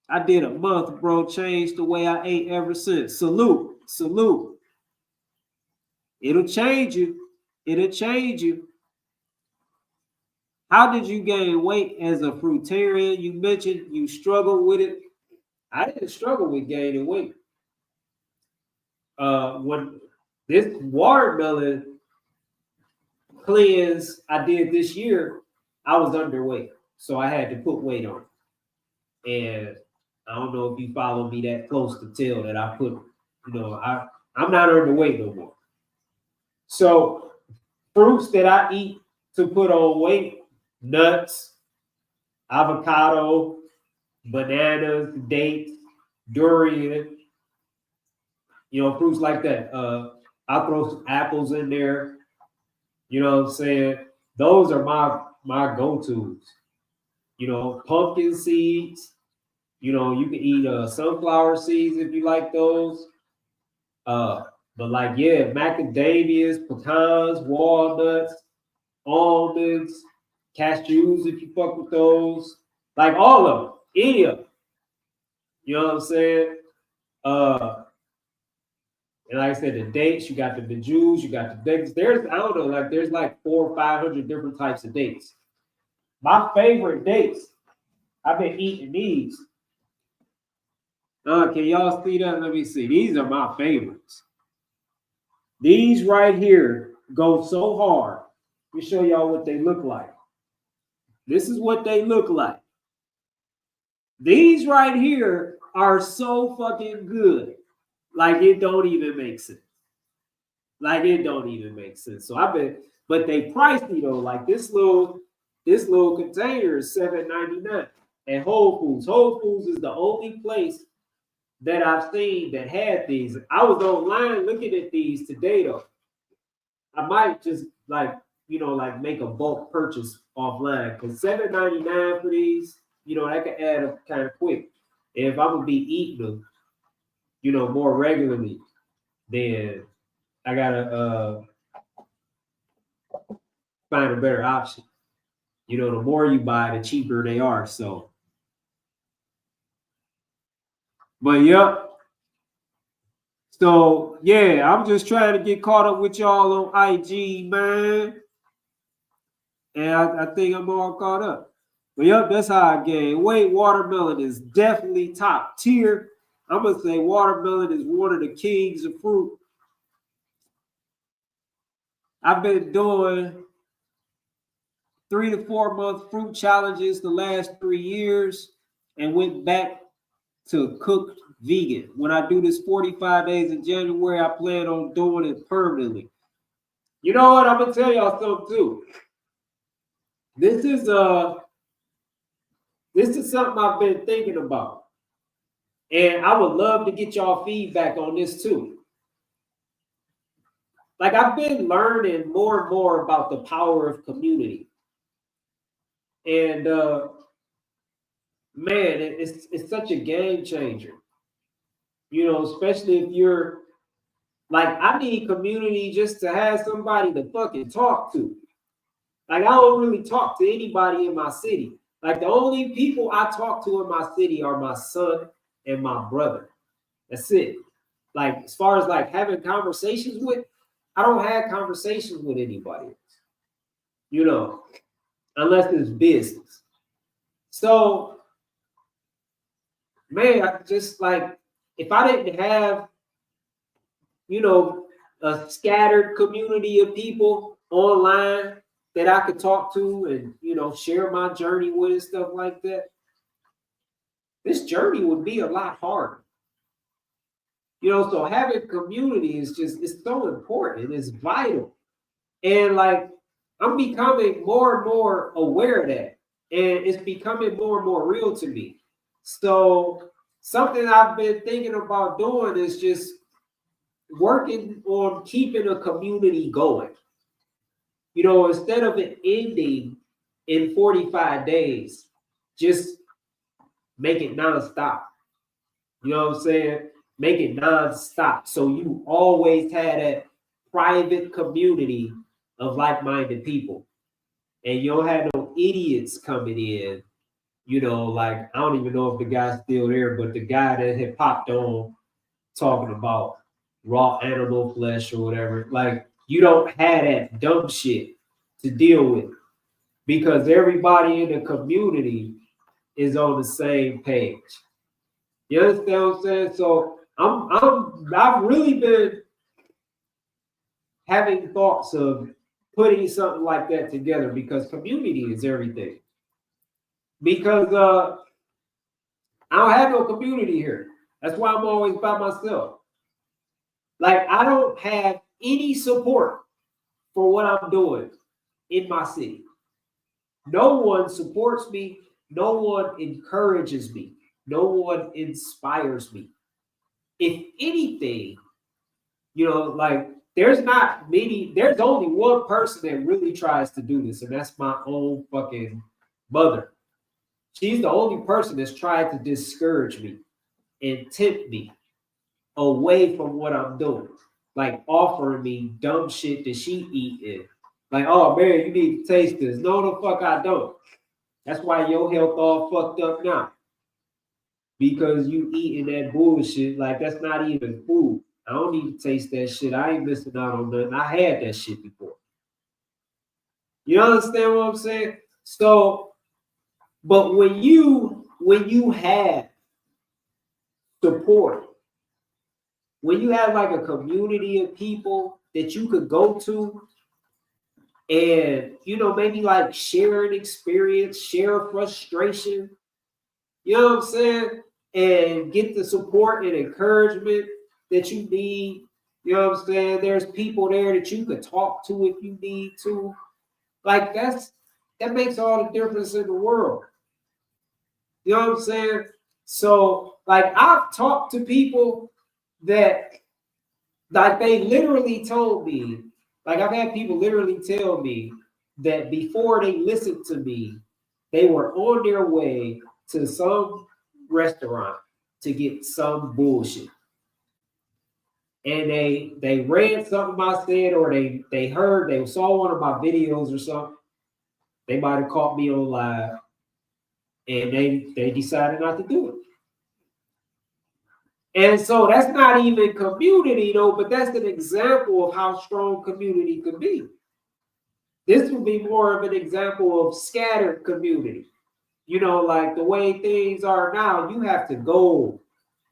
I did a month, bro. Changed the way I ate ever since. Salute. Salute. It'll change you. It'll change you. How did you gain weight as a fruitarian? You mentioned you struggled with it. I didn't struggle with gaining weight. When this watermelon cleanse I did this year, I was underweight. So I had to put weight on. And I don't know if you follow me that close to tell that I'm not underweight no more. So fruits that I eat to put on weight: nuts, avocado, bananas, dates, durian, fruits like that. I'll throw some apples in there. You know what I'm saying? Those are my go-tos. Pumpkin seeds. You can eat sunflower seeds if you like those. But like, yeah, macadamias, pecans, walnuts, almonds, cashews if you fuck with those. Like all of them, any of them. You know what I'm saying? And like I said, the dates, you got the jus, you got the dates. There's, I don't know, like there's like 400 or 500 different types of dates. My favorite dates, I've been eating these. Can y'all see that? Let me see. These are my favorites. These right here go so hard. Let me show y'all what they look like. This is what they look like. These right here are so fucking good. Like it don't even make sense. Like it don't even make sense. So I bet, but they pricey though. Like this little container is $7.99 at Whole Foods. Whole Foods is the only place that I've seen that had these. I was online looking at these today though. I might just like make a bulk purchase offline because $7.99 for these, that could add up kind of quick. And if I'm gonna be eating them, more regularly, then I gotta find a better option. The more you buy, the cheaper they are. So, but yep. So yeah, I'm just trying to get caught up with y'all on IG, man. And I think I'm all caught up. But yep, that's how I gain weight. Watermelon is definitely top tier. I'm gonna say watermelon is one of the kings of fruit. I've been doing 3 to 4 month fruit challenges the last 3 years and went back to cooked vegan. When I do this 45 days in January, I plan on doing it permanently. You know what? I'm gonna tell y'all something too. This is something I've been thinking about. And I would love to get y'all feedback on this too. Like I've been learning more and more about the power of community. And man, it's such a game changer. Especially if you're like, I need community just to have somebody to fucking talk to. Like I don't really talk to anybody in my city. Like the only people I talk to in my city are my son and my brother. That's it. Like as far as like having conversations with, I don't have conversations with anybody else. Unless it's business. So, man, I just like if I didn't have, a scattered community of people online that I could talk to and share my journey with and stuff like that, this journey would be a lot harder. So having community is it's so important. It's vital. And like I'm becoming more and more aware of that. And it's becoming more and more real to me. So something I've been thinking about doing is just working on keeping a community going. Instead of it ending in 45 days, just make it nonstop. You know what I'm saying? Make it nonstop. So you always had that private community of like-minded people. And you don't have no idiots coming in. Like I don't even know if the guy's still there, but the guy that had popped on talking about raw animal flesh or whatever, like you don't have that dumb shit to deal with because everybody in the community is on the same page. You understand what I'm saying? So I've really been having thoughts of putting something like that together because community is everything. Because I don't have no community here. That's why I'm always by myself. Like I don't have any support for what I'm doing in my city. No one supports me. No one encourages me. No one inspires me. If anything, like there's only one person that really tries to do this, and that's my own fucking mother. She's the only person that's tried to discourage me and tempt me away from what I'm doing. Like offering me dumb shit that she eating. Like, oh man, you need to taste this. No, the fuck I don't. That's why your health all fucked up now. Because you eating that bullshit, like that's not even food. I don't need to taste that shit. I ain't missing out on nothing. I had that shit before. You understand what I'm saying? So, but when you have support, when you have like a community of people that you could go to and, maybe like share an experience, share a frustration, you know what I'm saying? And get the support and encouragement that you need. You know what I'm saying? There's people there that you could talk to if you need to. Like that makes all the difference in the world. You know what I'm saying? So, like, I've talked to people that, like, they literally told me, like, I've had people literally tell me that before they listened to me, they were on their way to some restaurant to get some bullshit. And they read something I said, or they saw one of my videos or something. They might have caught me on live, and they decided not to do it. And so that's not even community though, but that's an example of how strong community could be. This would be more of an example of scattered community. Like the way things are now, you have to go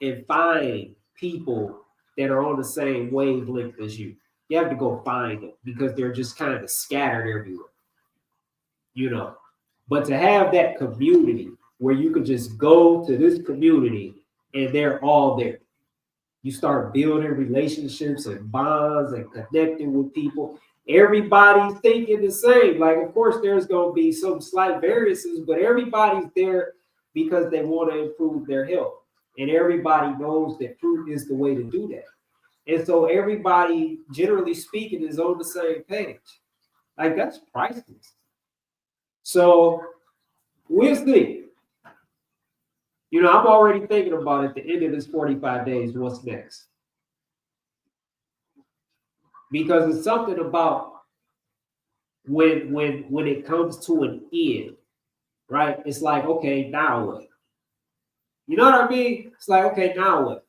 and find people that are on the same wavelength as you. You have to go find them because they're just kind of scattered everywhere. But to have that community where you could just go to this community and they're all there. You start building relationships and bonds and connecting with people. Everybody's thinking the same. Like, of course, there's going to be some slight variances, but everybody's there because they want to improve their health. And everybody knows that fruit is the way to do that. And so everybody, generally speaking, is on the same page. Like, that's priceless. So we'll see. I'm already thinking about at the end of this 45 days, what's next? Because it's something about when it comes to an end, right? It's like, okay, now what? You know what I mean? It's like, okay, now what?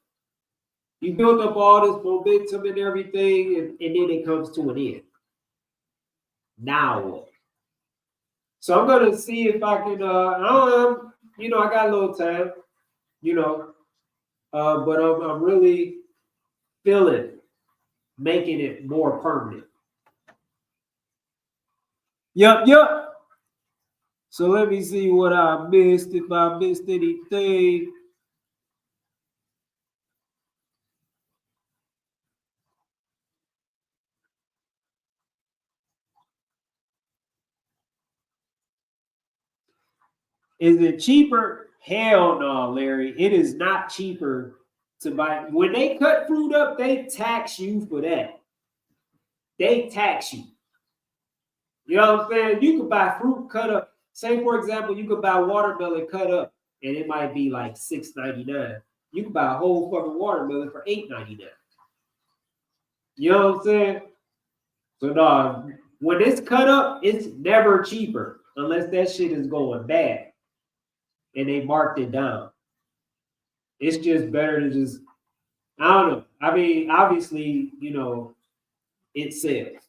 You build up all this momentum and everything, and then it comes to an end. Now what? So I'm gonna see if I can. I got a little time. But I'm really feeling making it more permanent. Yep. So let me see what I missed. If I missed anything. Is it cheaper? Hell no, Larry. It is not cheaper to buy. When they cut fruit up, they tax you for that. They tax you. You know what I'm saying? You could buy fruit cut up. Say, for example, you could buy watermelon cut up, and it might be like $6.99. You can buy a whole fucking watermelon for $8.99. You know what I'm saying? So, dog, when it's cut up, it's never cheaper unless that shit is going bad and they marked it down. It's just better to just, I don't know. I mean, obviously, it sells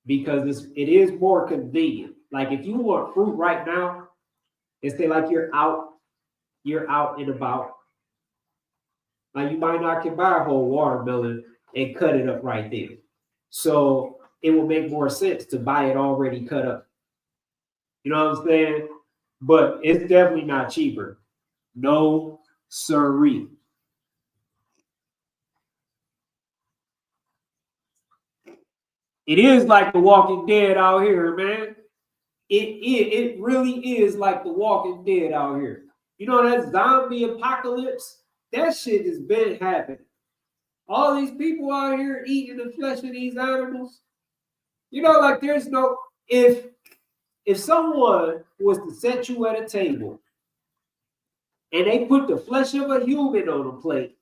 because it is more convenient. Like if you want fruit right now, and say like you're out and about. Like you might not can buy a whole watermelon and cut it up right there. So it will make more sense to buy it already cut up. You know what I'm saying? But it's definitely not cheaper. No siree. It is like The Walking Dead out here, man. It really is like The Walking Dead out here. You know that zombie apocalypse? That shit has been happening. All these people out here eating the flesh of these animals. You know, like there's no if someone was to set you at a table and they put the flesh of a human on a plate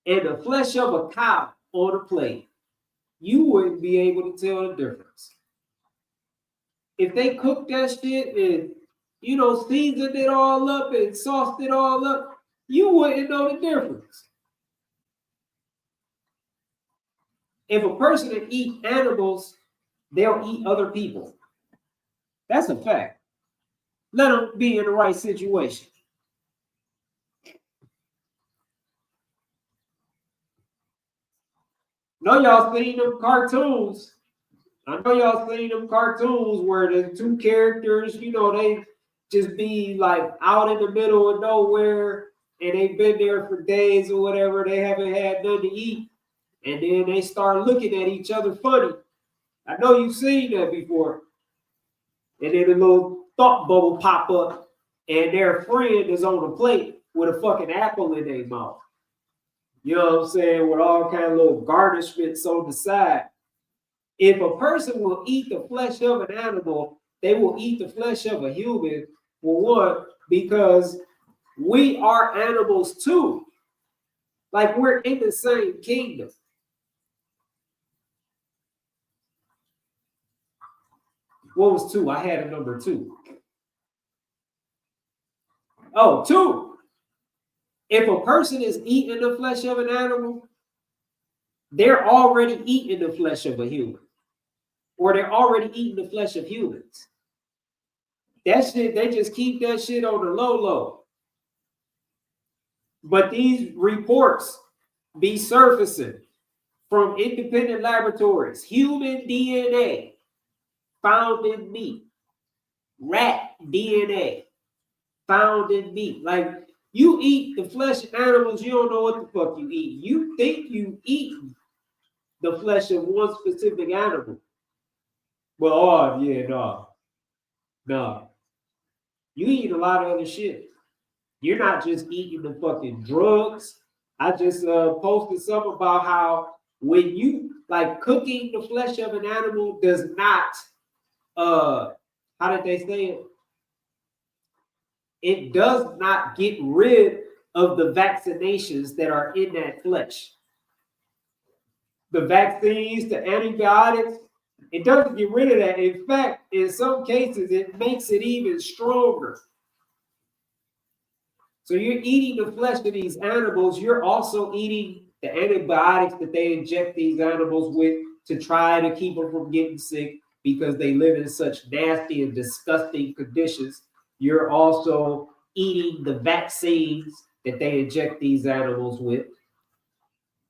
and the flesh of a cow on a plate, you wouldn't be able to tell the difference. If they cooked that shit and, you know, seasoned it all up and sauced it all up, you wouldn't know the difference. If a person that eats animals, they'll eat other people. That's a fact. Let them be in the right situation. Know y'all seen them cartoons. I know y'all seen them cartoons where the two characters, you know, they just be like out in the middle of nowhere and they've been there for days or whatever. They haven't had nothing to eat. And then they start looking at each other funny. I know you've seen that before. And then a little thought bubble pop up and their friend is on the plate with a fucking apple in their mouth. You know what I'm saying? With all kind of little garnishments on the side. If a person will eat the flesh of an animal, they will eat the flesh of a human. For one, because we are animals too. Like we're in the same kingdom. What was 2? I had a number 2. Oh, 2. If a person is eating the flesh of an animal, they're already eating the flesh of a human. Or they're already eating the flesh of humans. That shit, they just keep that shit on the low. But these reports be surfacing from independent laboratories. Human DNA found in meat. Rat DNA found in meat. Like, you eat the flesh of animals, you don't know what the fuck you eat. You think you eat the flesh of one specific animal. Well, oh, yeah, no. You eat a lot of other shit. You're not just eating the fucking drugs. I just posted something about how when you, like, cooking the flesh of an animal does not, how did they say it? It does not get rid of the vaccinations that are in that flesh. The vaccines, the antibiotics, it doesn't get rid of that. In fact, in some cases, it makes it even stronger. So you're eating the flesh of these animals. You're also eating the antibiotics that they inject these animals with to try to keep them from getting sick because they live in such nasty and disgusting conditions. You're also eating the vaccines that they inject these animals with.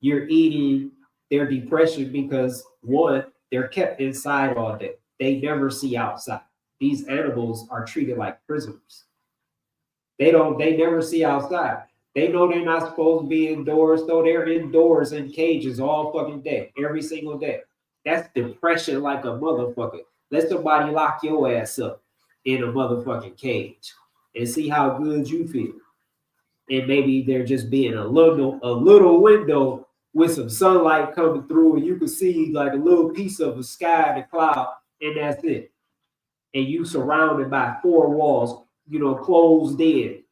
You're eating their depression because, one, they're kept inside all day. They never see outside. These animals are treated like prisoners. They never see outside. They know they're not supposed to be indoors, so they're indoors in cages all fucking day, every single day. That's depression like a motherfucker. Let somebody lock your ass up in a motherfucking cage and see how good you feel. And maybe they're just being a little window with some sunlight coming through, and you can see like a little piece of the sky and the cloud, and that's it. And you surrounded by 4 walls, you know, closed in.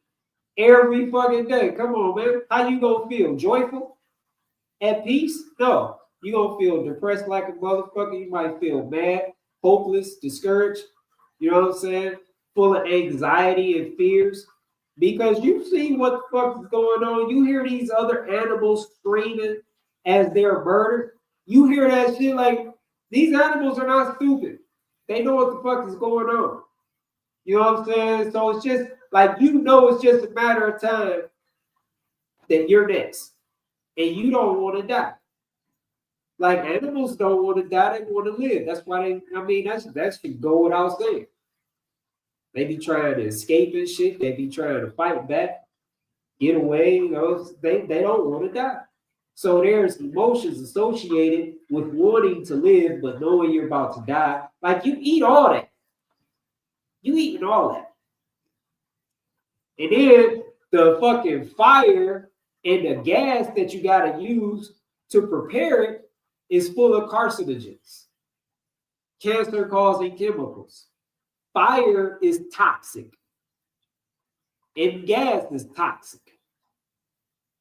Every fucking day. Come on, man. How you gonna feel? Joyful? At peace? No. You gonna feel depressed like a motherfucker. You might feel mad, hopeless, discouraged. You know what I'm saying? Full of anxiety and fears. Because you see what the fuck is going on. You hear these other animals screaming as they're murdered. You hear that shit like, these animals are not stupid. They know what the fuck is going on. You know what I'm saying? So it's just like, you know, it's just a matter of time that you're next. And you don't want to die. Like, animals don't want to die, they want to live. That's why that should go without saying. They be trying to escape and shit. They be trying to fight back, get away. You know, they don't want to die. So there's emotions associated with wanting to live, but knowing you're about to die. Like you eat all that. You eating all that. And then the fucking fire and the gas that you gotta use to prepare it is full of carcinogens, cancer-causing chemicals. Fire is toxic. And gas is toxic.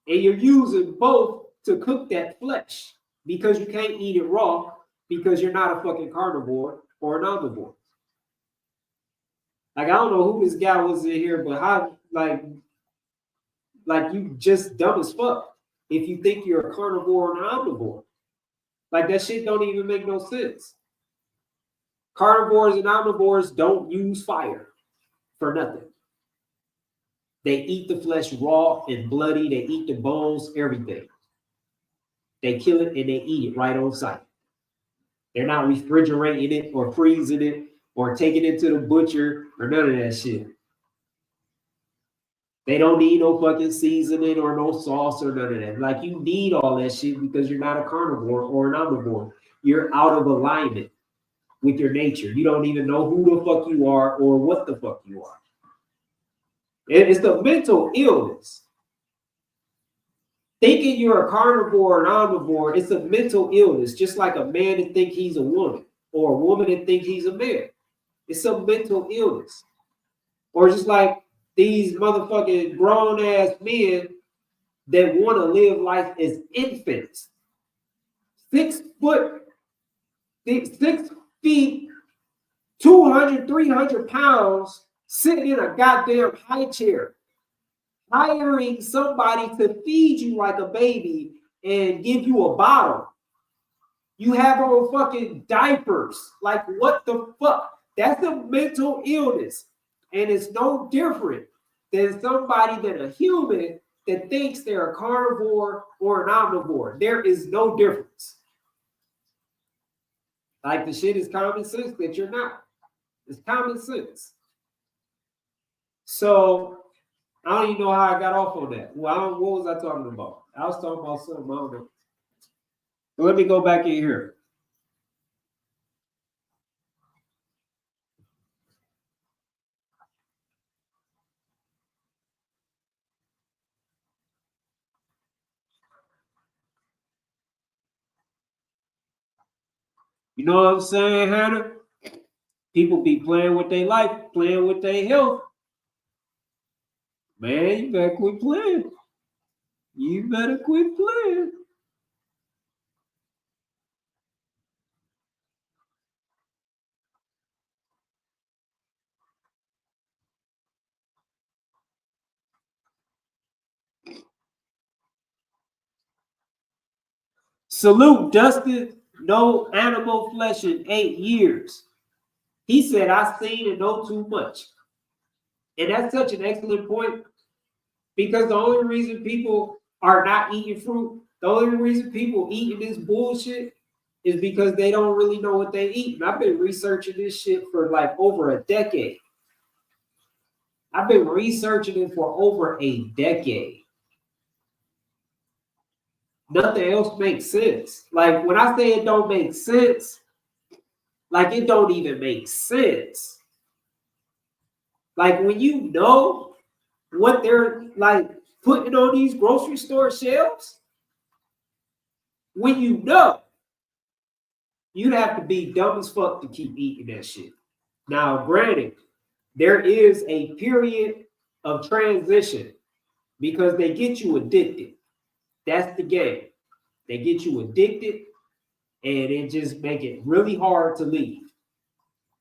And you're using both to cook that flesh because you can't eat it raw because you're not a fucking carnivore or an omnivore. Like, I don't know who this guy was in here, but how, like you just dumb as fuck if you think you're a carnivore or an omnivore. Like, that shit don't even make no sense. Carnivores and omnivores don't use fire for nothing. They eat the flesh raw and bloody. They eat the bones, everything. They kill it and they eat it right on site. They're not refrigerating it or freezing it or taking it to the butcher or none of that shit. They don't need no fucking seasoning or no sauce or none of that. Like, you need all that shit because you're not a carnivore or an omnivore. You're out of alignment with your nature. You don't even know who the fuck you are or what the fuck you are. It's the mental illness. Thinking you're a carnivore or an omnivore, it's a mental illness, just like a man that think he's a woman or a woman that think he's a man. It's a mental illness. Or just like these motherfucking grown-ass men that want to live life as infants. 6 feet, 200, 300 pounds, sitting in a goddamn high chair, hiring somebody to feed you like a baby and give you a bottle. You have on fucking diapers. Like, what the fuck? That's a mental illness. And it's no different than somebody that a human that thinks they're a carnivore or an omnivore. There is no difference. Like, the shit is common sense that you're not. It's common sense. So, I don't even know how I got off on that. Well, what was I talking about? I was talking about something, I don't know. So let me go back in here. You know what I'm saying, Hannah? People be playing with their life, playing with their health. Man, you better quit playing. You better quit playing. Salute Dustin, no animal flesh in 8 years. He said, I seen and know too much. And that's such an excellent point, because the only reason people are not eating fruit, the only reason people eating this bullshit is because they don't really know what they eat. And I've been researching this shit for like over a decade. I've been researching it for over a decade. Nothing else makes sense. Like, when I say it don't make sense, like, it don't even make sense. Like, when you know what they're like putting on these grocery store shelves, when you know, you'd have to be dumb as fuck to keep eating that shit. Now, granted, there is a period of transition because they get you addicted. That's the game. They get you addicted and it just make it really hard to leave.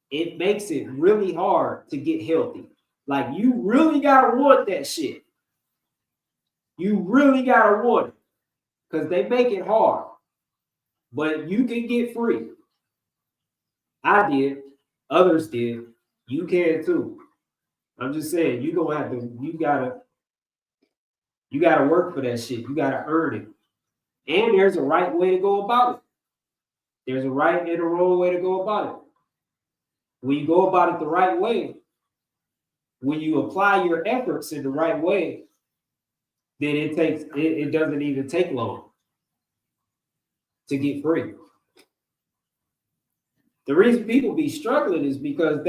It makes it really hard to get healthy. Like, you really gotta want that shit. You really gotta want it because they make it hard. But you can get free. I did. Others did. You can too. I'm just saying, you gonna have to. You gotta work for that shit. You gotta earn it. And there's a right way to go about it. There's a right and a wrong way to go about it. When you go about it the right way, when you apply your efforts in the right way, then it doesn't even take long. to get free. The reason people be struggling is because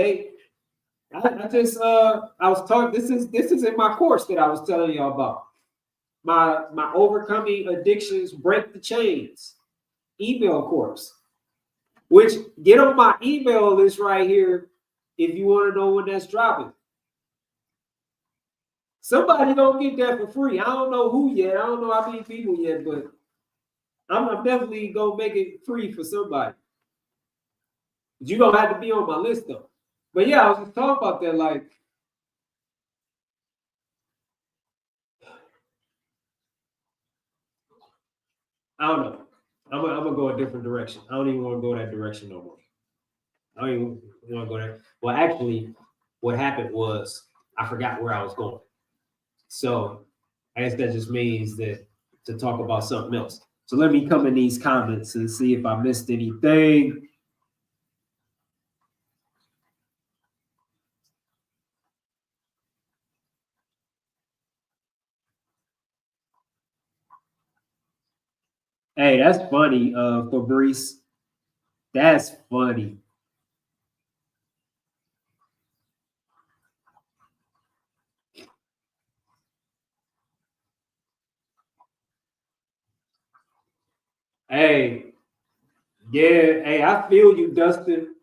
I was talking, this is in my course that I was telling y'all about. My overcoming addictions, break the chains email course, which get on my email list right here if you want to know when that's dropping. Somebody don't get that for free. I don't know who yet. I don't know how many people yet, but I'm definitely gonna make it free for somebody. But you don't have to be on my list though. But yeah, I was just talking about that. Like, I don't know. I'm gonna go a different direction. I don't even want to go that direction no more. I don't even want to go there. Well, actually, what happened was I forgot where I was going. So I guess that just means that to talk about something else. So let me come in these comments and see if I missed anything. Hey, that's funny, Fabrice. That's funny. Hey, yeah, hey, I feel you, Dustin.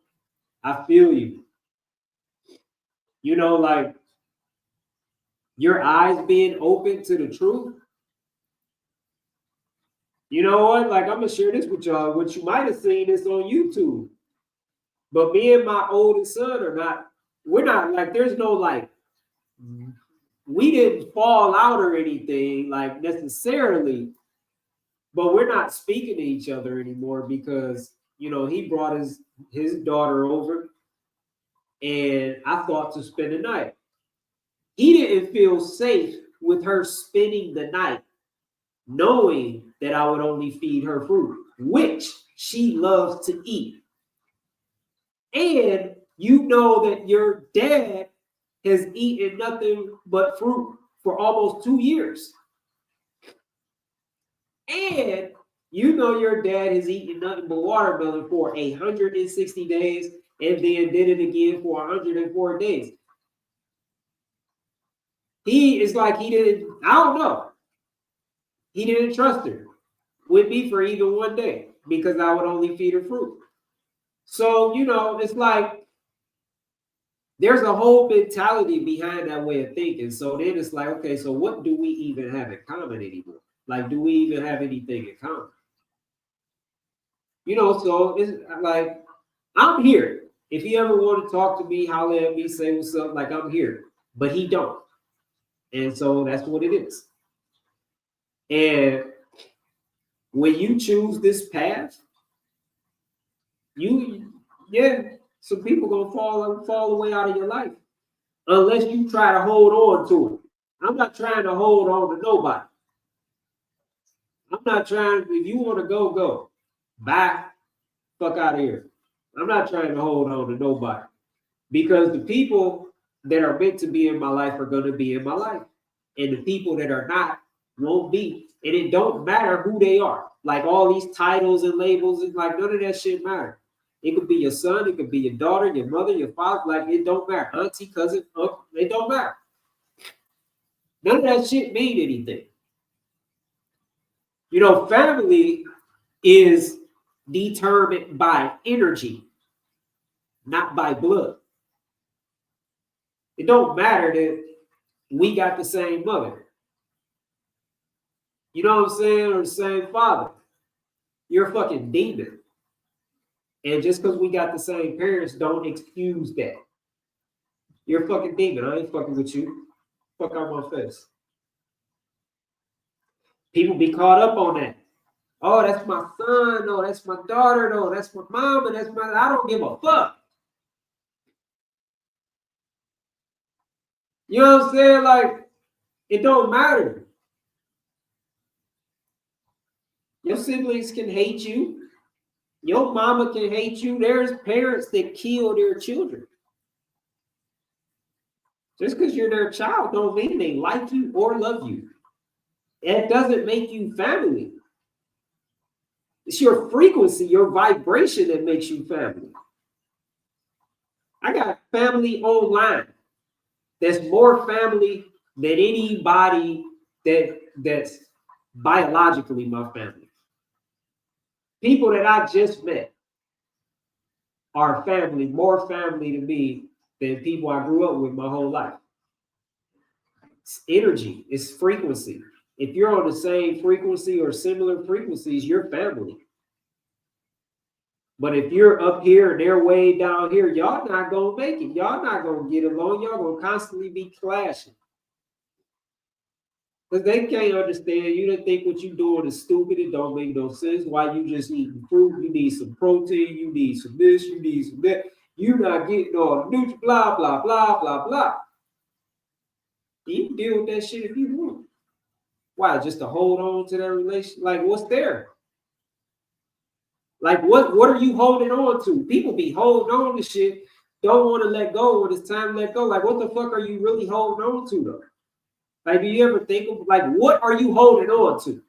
I feel you. You know, like your eyes being open to the truth. You know what? Like, I'm gonna share this with y'all. What you might have seen this on YouTube. But me and my oldest son are not, we're not like, there's no like, we didn't fall out or anything like necessarily, but we're not speaking to each other anymore because, you know, he brought his daughter over and I thought to spend the night. He didn't feel safe with her spending the night, knowing that I would only feed her fruit, which she loves to eat. And you know that your dad has eaten nothing but fruit for almost 2 years. And you know your dad has eaten nothing but watermelon for 160 days and then did it again for 104 days. He is like he didn't, I don't know. He didn't trust her with me for even one day because I would only feed her fruit. So, you know, it's like there's a whole mentality behind that way of thinking. So then it's like, okay, so what do we even have in common anymore? Like, do we even have anything in common? You know, so it's like, I'm here. If he ever want to talk to me, holler at me, say what's up, like I'm here. But he don't. And so that's what it is. And when you choose this path, some people gonna fall away out of your life. Unless you try to hold on to it. I'm not trying to hold on to nobody. I'm not trying, if you want to go, go. Bye. Fuck out of here. I'm not trying to hold on to nobody. Because the people that are meant to be in my life are going to be in my life. And the people that are not won't be. And it don't matter who they are. Like all these titles and labels, and like none of that shit matter. It could be your son, it could be your daughter, your mother, your father. Like it don't matter. Auntie, cousin, uncle, it don't matter. None of that shit mean anything. You know, family is determined by energy, not by blood. It don't matter that we got the same mother. You know what I'm saying? Or the same father. You're a fucking demon. And just because we got the same parents, don't excuse that. You're a fucking demon. I ain't fucking with you. Fuck out my face. People be caught up on that. Oh, that's my son. No, that's my daughter. No, that's my mama. That's my. I don't give a fuck. You know what I'm saying? Like, it don't matter. Your siblings can hate you. Your mama can hate you. There's parents that kill their children. Just because you're their child don't mean they like you or love you. It doesn't make you family. It's your frequency, your vibration that makes you family. I got family online that's more family than anybody that's biologically my family. People that I just met are family, more family to me than people I grew up with my whole life. It's energy, it's frequency. If you're on the same frequency or similar frequencies, you're family. But if you're up here and they're way down here, y'all not gonna make it. Y'all not gonna get along. Y'all gonna constantly be clashing. Because they can't understand. You don't think what you're doing is stupid. It don't make no sense. Why you just eating fruit? You need some protein. You need some this. You need some that. You're not getting all the nutrients, blah, blah, blah, blah, blah. You can deal with that shit if you want. Why? Just to hold on to that relation? Like, what's there? Like, what are you holding on to? People be holding on to shit, don't want to let go when it's time to let go. Like, what the fuck are you really holding on to, though? Like, do you ever think of, like, what are you holding on to?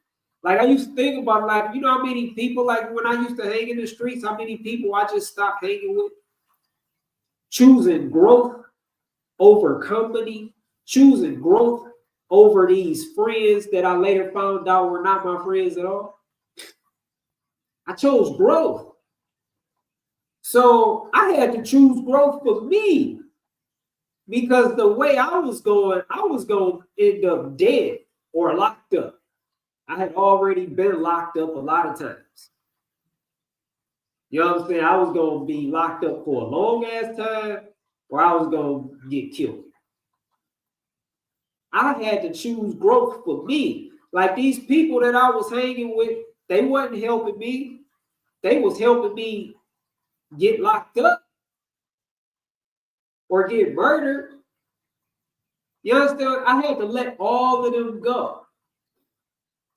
Like, I used to think about, like, you know how many people, like, when I used to hang in the streets, how many people I just stopped hanging with? Choosing growth over company, choosing growth over these friends that I later found out were not my friends at all. I chose growth. So I had to choose growth for me because the way I was going to end up dead or locked up. I had already been locked up a lot of times. You know what I'm saying? I was going to be locked up for a long ass time or I was going to get killed. I had to choose growth for me. Like these people that I was hanging with, they wasn't helping me. They was helping me get locked up or get murdered. You understand? I had to let all of them go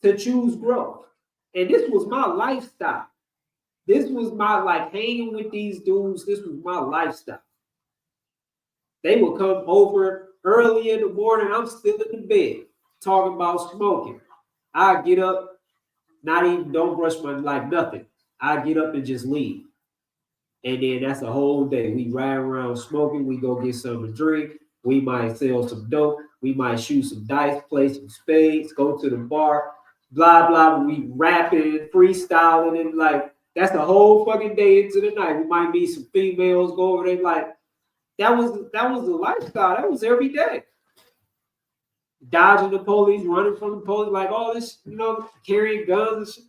to choose growth. And this was my lifestyle. This was my, like, hanging with these dudes. This was my lifestyle. They would come over early in the morning. I'm still in the bed talking about smoking. I get up, not even, don't brush my, like, nothing. I get up and just leave. And then that's a whole day. We ride around smoking. We go get something to drink. We might sell some dope. We might shoot some dice, play some spades, go to the bar, blah, blah. We rapping, freestyling, and like, that's the whole fucking day into the night. We might meet some females, go over there. Like, that was the lifestyle. That was every day. Dodging the police, running from the police, like all this, you know, carrying guns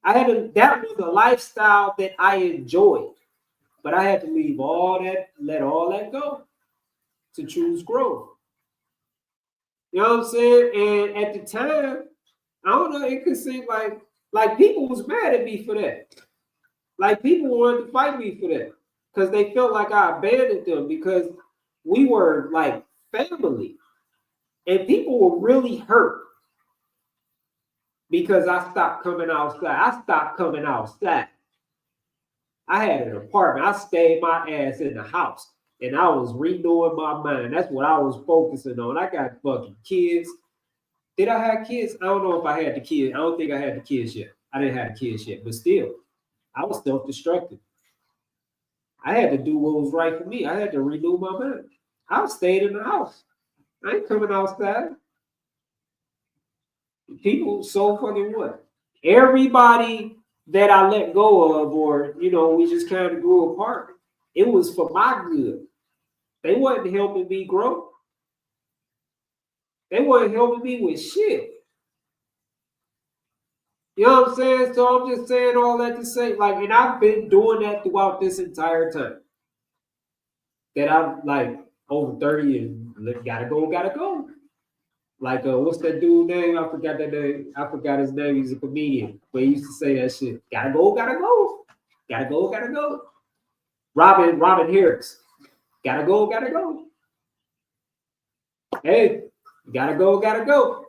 and shit. That was a lifestyle that I enjoyed. But I had to leave all that, let all that go to choose growth. You know what I'm saying? And at the time, I don't know, it could seem like people was mad at me for that. Like people wanted to fight me for that because they felt like I abandoned them because we were like family. And people were really hurt because I stopped coming outside. I had an apartment. I stayed my ass in the house and I was renewing my mind. That's what I was focusing on. I got fucking kids. Did I have kids? I don't know if I had the kids. I don't think I had the kids yet. I didn't have the kids yet, but still, I was self-destructive. I had to do what was right for me. I had to renew my mind. I stayed in the house. I ain't coming outside. People so fucking what? Everybody that I let go of, or, you know, we just kind of grew apart, it was for my good. They wasn't helping me grow. They wasn't helping me with shit. You know what I'm saying? So I'm just saying all that to say, like, and I've been doing that throughout this entire time. That I'm like over 30 and gotta go. Like, what's that dude name? I forgot that name. I forgot his name. He's a comedian, but he used to say that shit. Gotta go. Robin Harris. Gotta go. Hey, gotta go.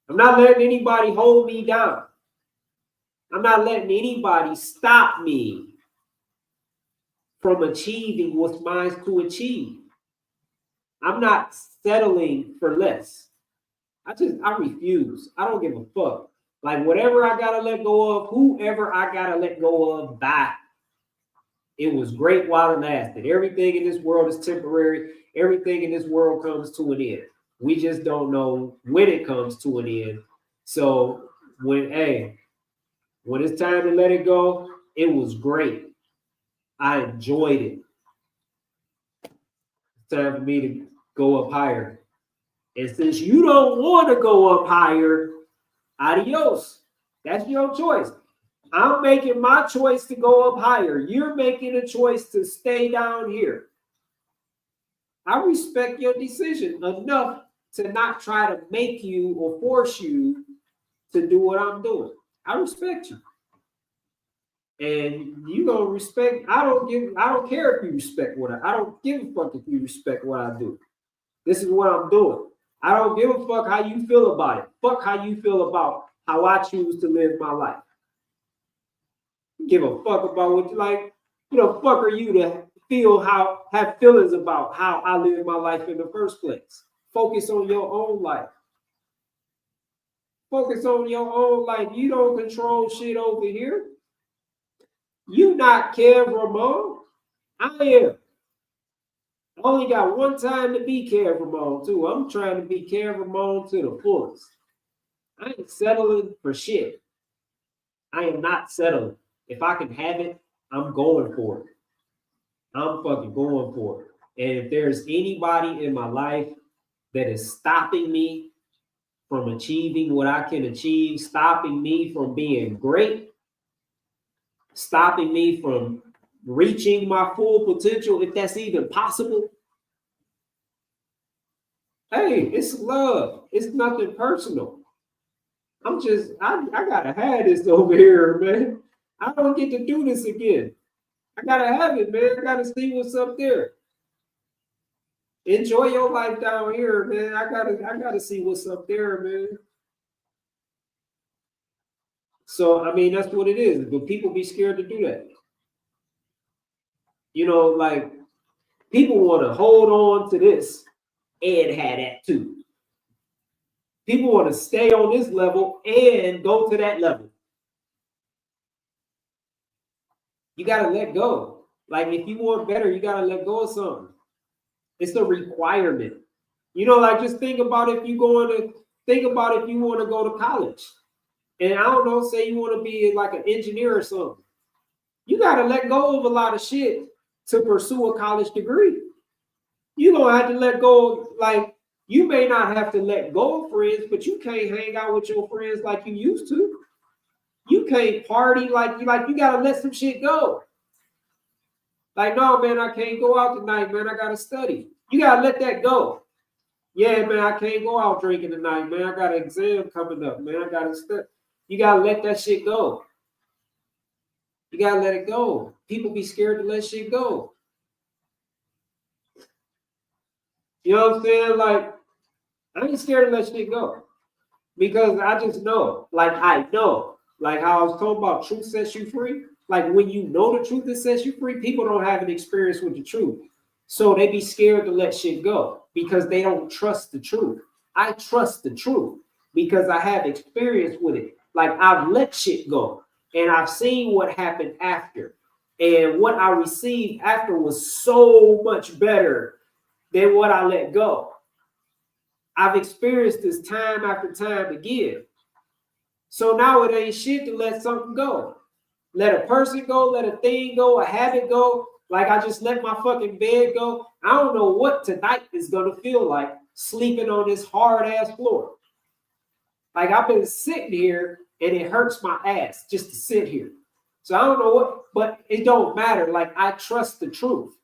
I'm not letting anybody hold me down. I'm not letting anybody stop me from achieving what's mine to achieve. I'm not settling for less. I refuse. I don't give a fuck. Like whatever I gotta let go of, whoever I gotta let go of, bye. It was great while it lasted. Everything in this world is temporary. Everything in this world comes to an end. We just don't know when it comes to an end. So when it's time to let it go, it was great. I enjoyed it. It's time for me to go up higher. And since you don't want to go up higher, adios. That's your choice. I'm making my choice to go up higher. You're making a choice to stay down here. I respect your decision enough to not try to make you or force you to do what I'm doing. I respect you. And you gonna respect, I don't care if you respect I don't give a fuck if you respect what I do. This is what I'm doing. I don't give a fuck how you feel about it. Fuck how you feel about how I choose to live my life. Give a fuck about what you like. Who the fuck are you to have feelings about how I live my life in the first place? Focus on your own life. Focus on your own life. You don't control shit over here. You not Kev Ramon. I am. I only got one time to be Kev Ramon too. I'm trying to be Kev Ramon to the fullest. I ain't settling for shit. I am not settling. If I can have it, I'm going for it. I'm fucking going for it. And if there's anybody in my life that is stopping me from achieving what I can achieve, stopping me from being great, stopping me from reaching my full potential, if that's even possible, hey, it's love. It's nothing personal. I gotta have this over here, man. I don't get to do this again. I gotta have it, man. I gotta see what's up there. Enjoy your life down here, man. I gotta see what's up there, man. So I mean, that's what it is. But people be scared to do that. You know, like people want to hold on to this and have that too. People want to stay on this level and go to that level. You gotta let go. Like if you want better, you gotta let go of something. It's a requirement. You know, like just think about if you want to go to college. And I don't know, say you want to be like an engineer or something. You got to let go of a lot of shit to pursue a college degree. You're going to have to let go. Like, you may not have to let go of friends, but you can't hang out with your friends like you used to. You can't party like you got to let some shit go. Like, no, man, I can't go out tonight, man. I got to study. You got to let that go. Yeah, man, I can't go out drinking tonight, man. I got an exam coming up, man. I got to study. You got to let that shit go. You got to let it go. People be scared to let shit go. You know what I'm saying? Like, I ain't scared to let shit go. Because I just know. Like, I know. Like how I was talking about truth sets you free. Like, when you know the truth that sets you free, people don't have an experience with the truth. So they be scared to let shit go because they don't trust the truth. I trust the truth because I have experience with it. Like, I've let shit go and I've seen what happened after. And what I received after was so much better than what I let go. I've experienced this time after time again. So now it ain't shit to let something go. Let a person go, let a thing go, a habit go. Like I just let my fucking bed go. I don't know what tonight is going to feel like sleeping on this hard ass floor. Like I've been sitting here and it hurts my ass just to sit here. So I don't know what, but it don't matter. Like I trust the truth.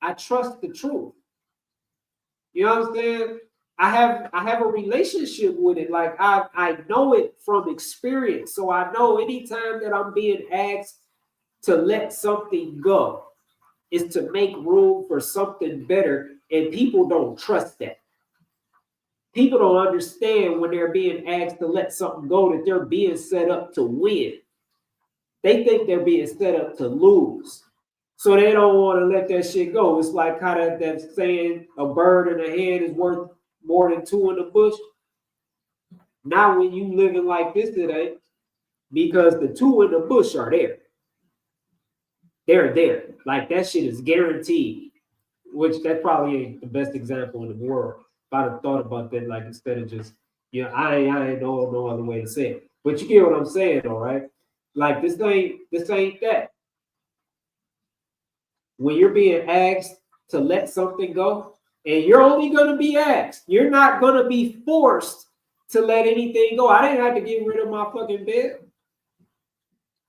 I trust the truth. You know what I'm saying? I have a relationship with it. Like I know it from experience. So I know anytime that I'm being asked to let something go is to make room for something better. And people don't trust that. People don't understand when they're being asked to let something go that they're being set up to win. They think they're being set up to lose. So they don't want to let that shit go. It's like kind of that saying, a bird in the hand is worth more than two in the bush. Now, when you living like this, it ain't, because the two in the bush are there. They're there. Like that shit is guaranteed. Which that probably ain't the best example in the world. If I'd have thought about that, like instead of just, I ain't know no other way to say it. But you get what I'm saying, all right? Like this ain't that. When you're being asked to let something go, and you're only gonna be asked, you're not gonna be forced to let anything go. I didn't have to get rid of my fucking bed.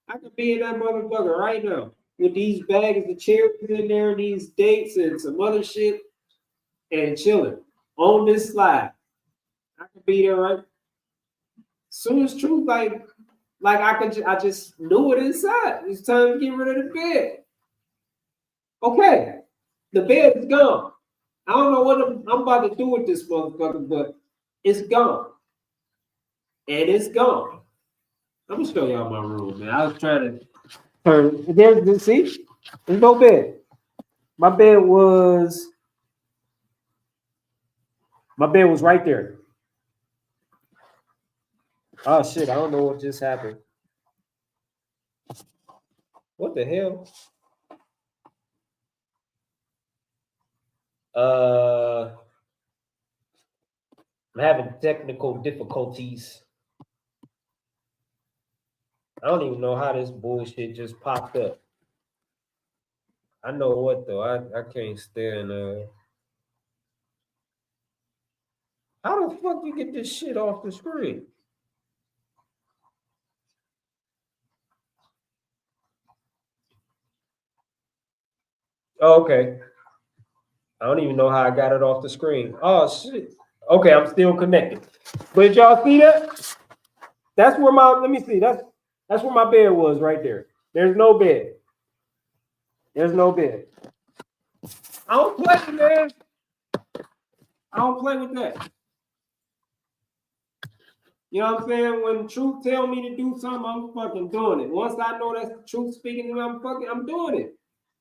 I could be in that motherfucker right now with these bags of cherries in there, these dates and some other shit, and chilling on this slide. I could be there right. Soon as truth, like I just knew it inside. It's time to get rid of the bed. Okay, the bed is gone. I don't know what I'm about to do with this motherfucker, but it's gone, and it's gone. I'm gonna show y'all my room, man. I was trying to turn. There's see, there's no bed. My bed was right there. Oh shit! I don't know what just happened. What the hell? I'm having technical difficulties. I don't even know how this bullshit just popped up. I know what though. I can't stand. How the fuck you get this shit off the screen? Oh, okay. I don't even know how I got it off the screen. Oh shit. Okay, I'm still connected. But y'all see that? That's where let me see. That's where my bed was right there. There's no bed. There's no bed. I don't play, man. I don't play with that. You know what I'm saying? When truth tell me to do something, I'm fucking doing it. Once I know that's the truth speaking to me, I'm doing it.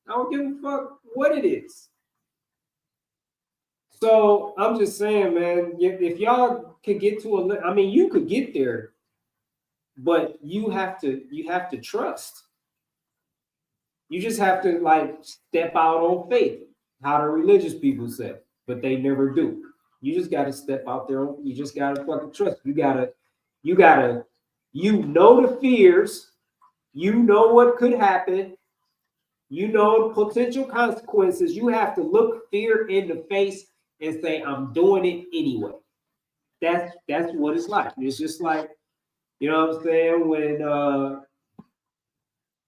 I don't give a fuck what it is. So I'm just saying, man, if y'all could get to I mean, you could get there, but you have to trust. You just have to like step out on faith, how the religious people say, but they never do. You just got to step out there. You just got to fucking trust. You know the fears. You know what could happen. You know potential consequences. You have to look fear in the face and say, I'm doing it anyway. That's what it's like. It's just like, you know what I'm saying,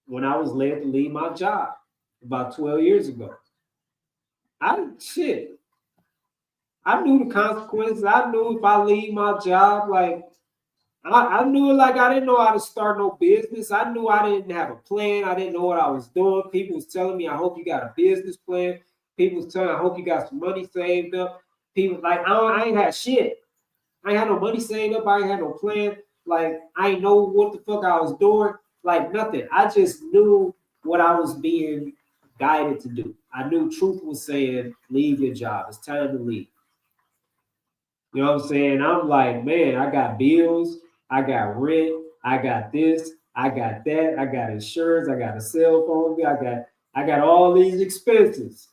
when I was led to leave my job about 12 years ago. I knew the consequences. I knew if I leave my job, like I knew it, like I didn't know how to start no business. I knew I didn't have a plan. I didn't know what I was doing. People was telling me, I hope you got a business plan. People was telling me, I hope you got some money saved up. People like, I ain't had shit. I ain't had no money saved up. I ain't had no plan. Like, I ain't know what the fuck I was doing. Like, nothing. I just knew what I was being guided to do. I knew truth was saying, leave your job. It's time to leave. You know what I'm saying? I'm like, man, I got bills. I got rent. I got this. I got that. I got insurance. I got a cell phone. I got all these expenses.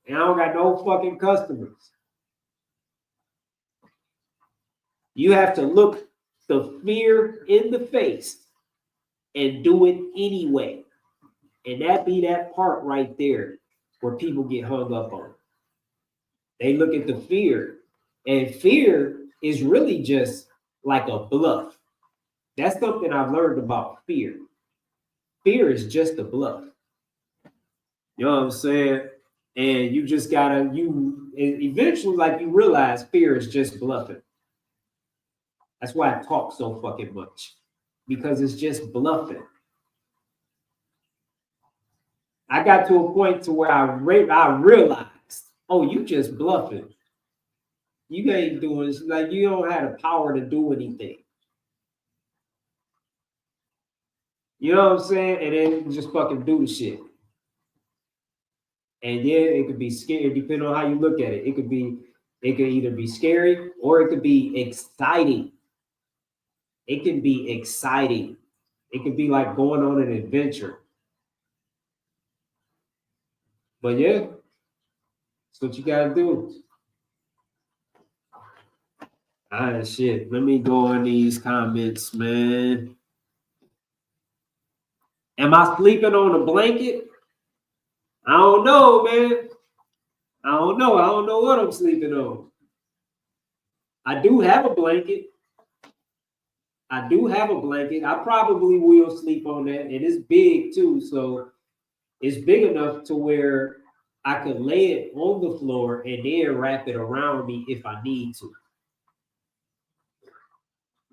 And I don't got no fucking customers. You have to look the fear in the face and do it anyway. And that be that part right there where people get hung up on. They look at the fear, and fear is really just like a bluff. That's something I've learned about fear. Fear is just a bluff. You know what I'm saying? And you just gotta, eventually, like, you realize fear is just bluffing. That's why I talk so fucking much, because it's just bluffing. I got to a point to where I realized, oh, you just bluffing. You ain't doing, like, you don't have the power to do anything. You know what I'm saying? And then you just fucking do the shit. And then it could be scary, depending on how you look at it. It could either be scary or it could be exciting. it can be exciting. It can be like going on an adventure. But yeah, that's what you gotta do. Ah, shit. Let me go in these comments, man. Am I sleeping on a blanket? I don't know, man. I don't know. I don't know what I'm sleeping on. I do have a blanket. I do have a blanket. I probably will sleep on that. And it's big too. So it's big enough to where I could lay it on the floor and then wrap it around me if I need to.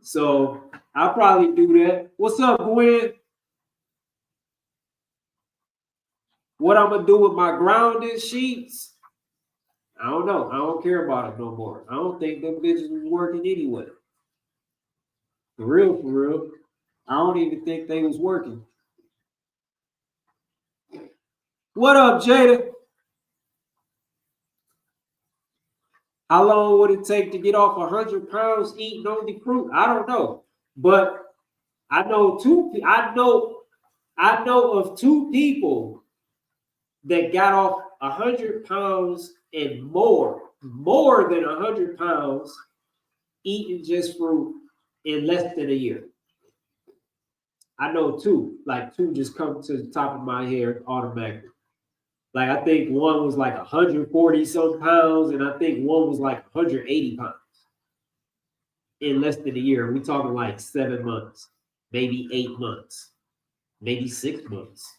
So I'll probably do that. What's up, Gwen? What I'm gonna do with my grounding sheets? I don't know. I don't care about it no more. I don't think them bitches was working anyway. For real, for real. I don't even think they was working. What up, Jada? How long would it take to get off 100 pounds eating only fruit? I don't know, but I know of two people that got off 100 pounds and more than 100 pounds eating just fruit in less than a year. I know two, like two just come to the top of my head automatically. Like I think one was like 140 some pounds, and I think one was like 180 pounds in less than a year. We're talking like 7 months, maybe 8 months, maybe 6 months.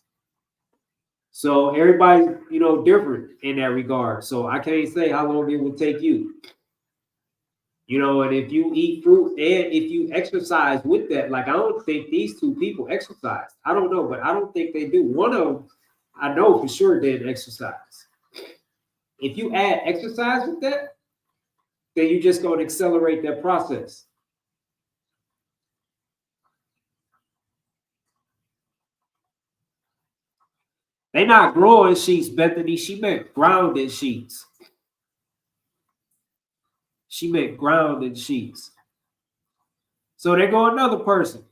So everybody's, different in that regard. So I can't say how long it would take you. And if you eat fruit and if you exercise with that, like I don't think these two people exercise. I don't know, but I don't think they do. One of them, I know for sure didn't exercise. If you add exercise with that, then you're just going to accelerate that process. They not growing sheets, Bethany. She meant grounded sheets. She meant grounded sheets. So there go another person.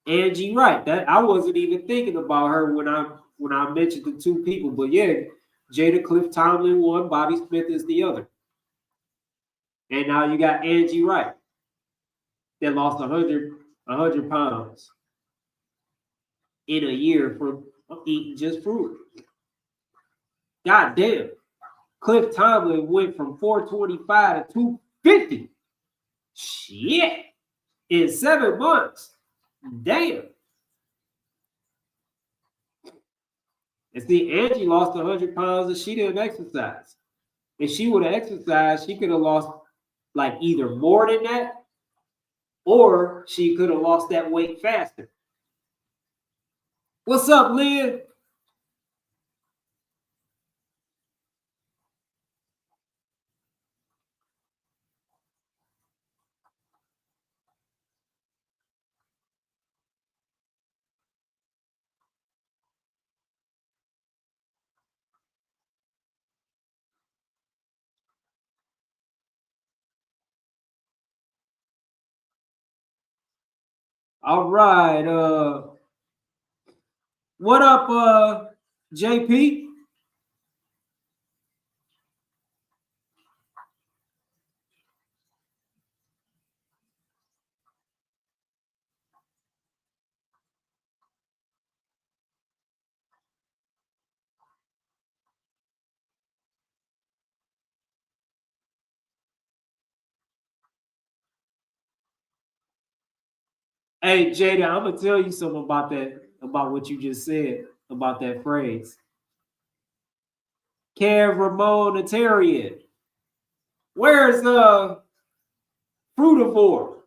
Angie Wright. That I wasn't even thinking about her when I mentioned the two people. But yeah, Jada Cliff Tomlin one, Bobby Smith is the other. And now you got Angie Wright that lost 100 pounds in a year from eating just fruit. God damn. Cliff Tomlin went from 425 to 250. Shit. In 7 months. Damn. And see, Angie lost 100 pounds and she didn't exercise. If she would have exercised, she could have lost like either more than that or she could have lost that weight faster. What's up, Lynn? All right. What up, JP? Hey, Jada, I'm gonna tell you something about that, about what you just said, about that phrase. Kev Ramonitarian. Where's Fruitivore?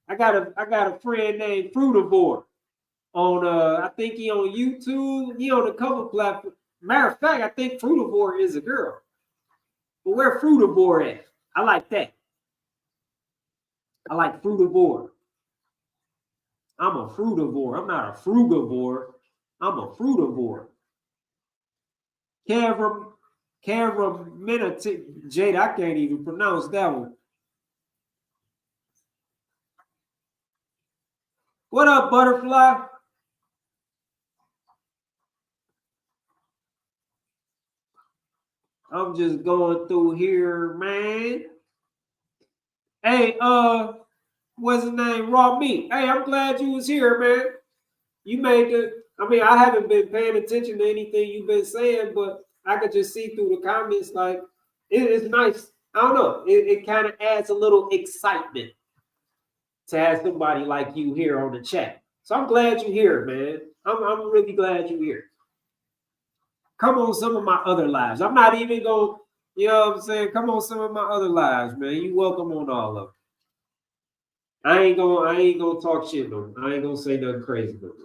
I got a friend named Fruitivore on I think he on YouTube, he on a couple platforms. Matter of fact, I think Fruitivore is a girl. But where Fruitivore at? I like that. I like Fruitivore. I'm a fruitivore. I'm not a frugivore. I'm a fruitivore. Canberra Jade, I can't even pronounce that one. What up, butterfly? I'm just going through here, man. Hey, what's his name? Raw Meat. Hey, I'm glad you was here, man. You made the. I mean, I haven't been paying attention to anything you've been saying, but I could just see through the comments. Like, it's nice. I don't know. It kind of adds a little excitement to have somebody like you here on the chat. So I'm glad you're here, man. I'm really glad you're here. Come on some of my other lives. I'm not even going, you know what I'm saying? Come on some of my other lives, man. You welcome on all of them. I ain't gonna talk shit no more. I ain't gonna say nothing crazy no more.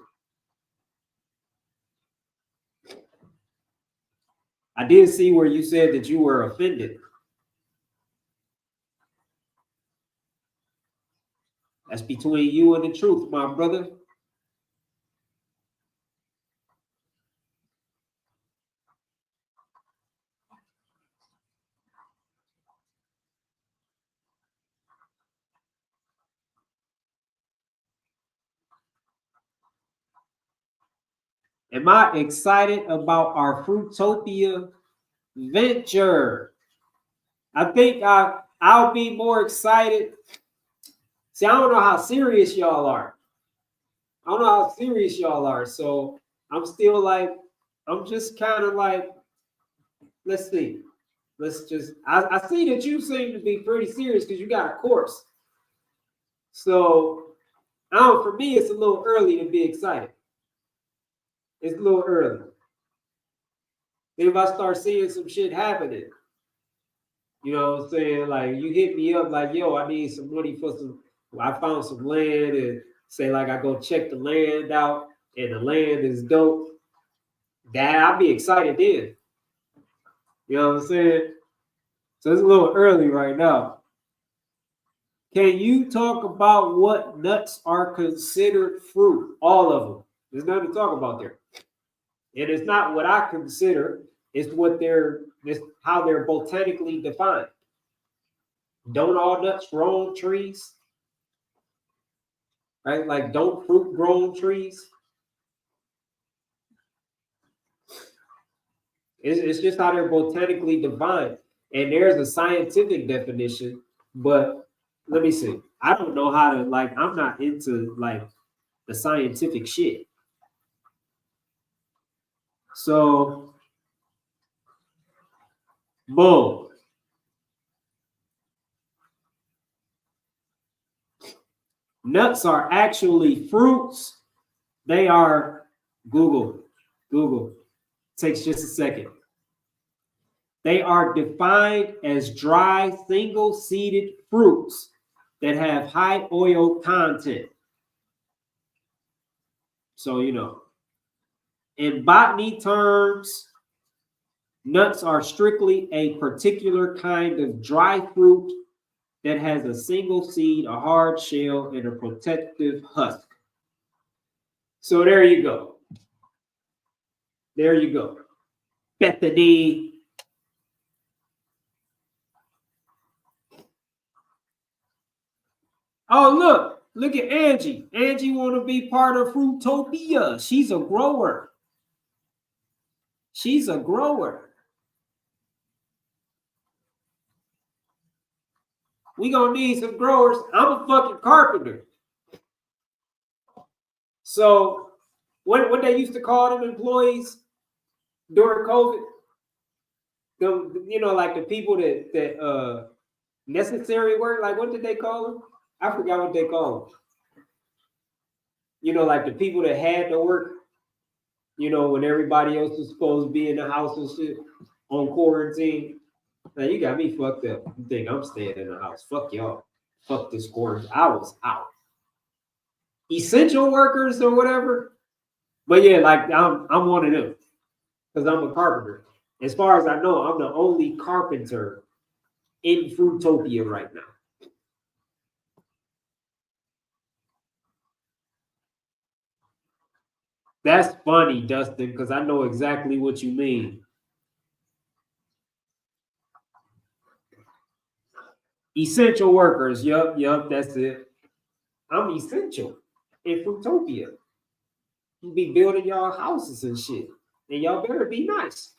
I did see where you said that you were offended. That's between you and the truth, my brother. Am I excited about our Fruitopia venture? I think I'll be more excited. See, I don't know how serious y'all are. I don't know how serious y'all are. So I'm still like, I'm just kind of like, let's see. Let's just, I see that you seem to be pretty serious because you got a course. So, I don't, for me, it's a little early to be excited. It's a little early. If I start seeing some shit happening, you know what I'm saying? Like, you hit me up like, yo, I need some money for some, I found some land, and say, like, I go check the land out and the land is dope. That I'll be excited then. You know what I'm saying? So it's a little early right now. Can you talk about what nuts are considered fruit? All of them. There's nothing to talk about there. And it's not what I consider, it's what it's how they're botanically defined. Don't all nuts grow on trees? Right? Like, don't fruit grow on trees? It's just how they're botanically defined. And there's a scientific definition, but let me see. I don't know how to, like, I'm not into like the scientific shit. So, boom. Nuts are actually fruits. They are Google. Takes just a second. They are defined as dry, single-seeded fruits that have high oil content. So, you know, in botany terms, nuts are strictly a particular kind of dry fruit that has a single seed, a hard shell, and a protective husk. So there you go. There you go. Bethany. Oh, look at Angie. Angie want to be part of Fruitopia. She's a grower. She's a grower. We gonna need some growers. I'm a fucking carpenter. So what they used to call them employees during COVID, you know, like the people that necessary work, like what did they call them? I forgot what they call them. You know, like the people that had to work, you know, when everybody else was supposed to be in the house and shit on quarantine. Now you got me fucked up. You think I'm staying in the house. Fuck y'all. Fuck this quarantine. I was out. Essential workers or whatever. But yeah, like I'm one of them. Because I'm a carpenter. As far as I know, I'm the only carpenter in Fruitopia right now. That's funny, Dustin, because I know exactly what you mean. Essential workers. Yup, that's it. I'm essential. in Fruitopia. You be building y'all houses and shit. And y'all better be nice.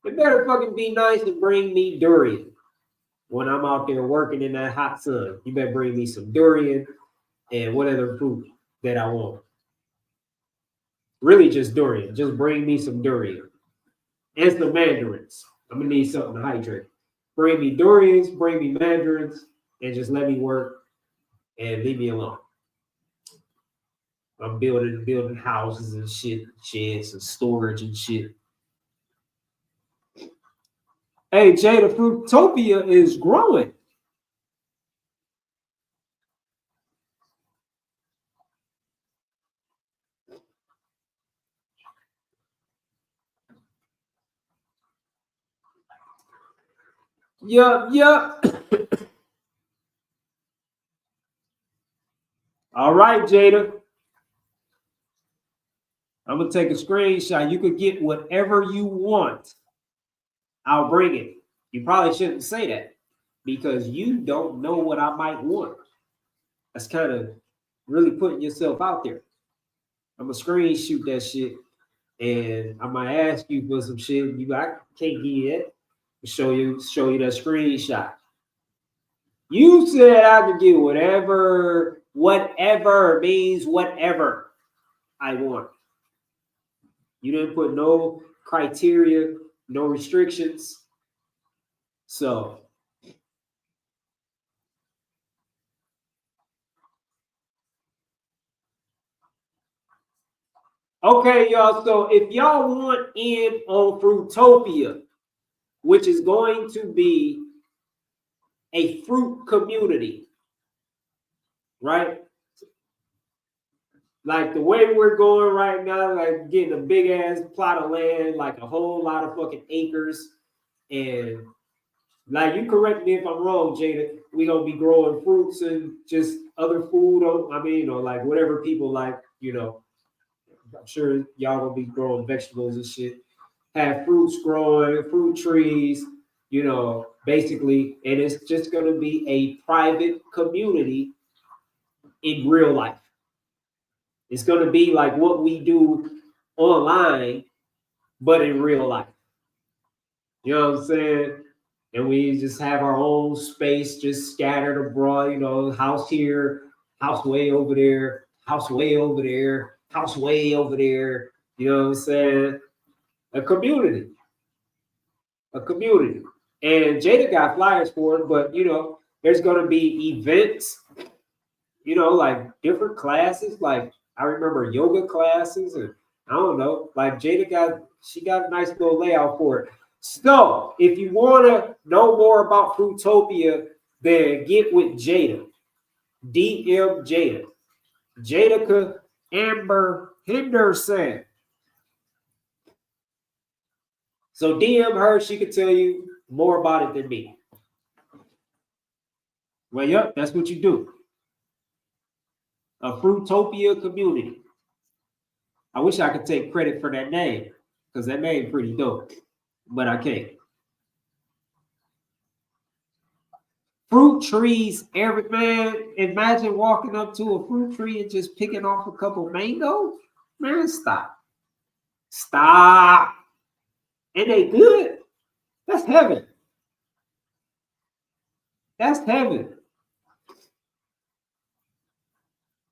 It better fucking be nice and bring me durian when I'm out there working in that hot sun. You better bring me some durian and whatever fruit that I want. Really just durian. Just bring me some durian. And some mandarins. I'm gonna need something to hydrate. Bring me durians, bring me mandarins, and just let me work and leave me alone. I'm building houses and shit, sheds and storage and shit. Hey, Jay, the Fruitopia is growing. Yup. All right, Jada. I'm gonna take a screenshot. You could get whatever you want. I'll bring it. You probably shouldn't say that because you don't know what I might want. That's kind of really putting yourself out there. I'm gonna screen shoot that shit, and I might ask you for some shit. I can't give you it. Show you that screenshot. You said I could get whatever means whatever I want. You didn't put no criteria, no restrictions. So okay, y'all. So if y'all want in on Fruitopia, which is going to be a fruit community, right? Like the way we're going right now, like getting a big ass plot of land, like a whole lot of fucking acres. And like you correct me if I'm wrong, Jada, we gonna be growing fruits and just other food, or like whatever people like, I'm sure y'all gonna be growing vegetables and shit. Have fruits growing, fruit trees, basically, and it's just gonna be a private community in real life. It's going to be like what we do online, but in real life. You know what I'm saying? And we just have our own space just scattered abroad, house here, house way over there, house way over there, house way over there. You know what I'm saying? A community. A community. And Jada got flyers for it, but, there's going to be events, like different classes, like I remember yoga classes, and I don't know, like Jada got a nice little layout for it. So if you want to know more about Fruitopia, then get with Jada. DM Jada. Jadica Amber Henderson. So DM her, she could tell you more about it than me. Well, yep, that's what you do. A Fruitopia community. I wish I could take credit for that name because that name pretty dope, but I can't. Fruit trees, man. Imagine walking up to a fruit tree and just picking off a couple mangoes. Man, stop. And they good. That's heaven. That's heaven.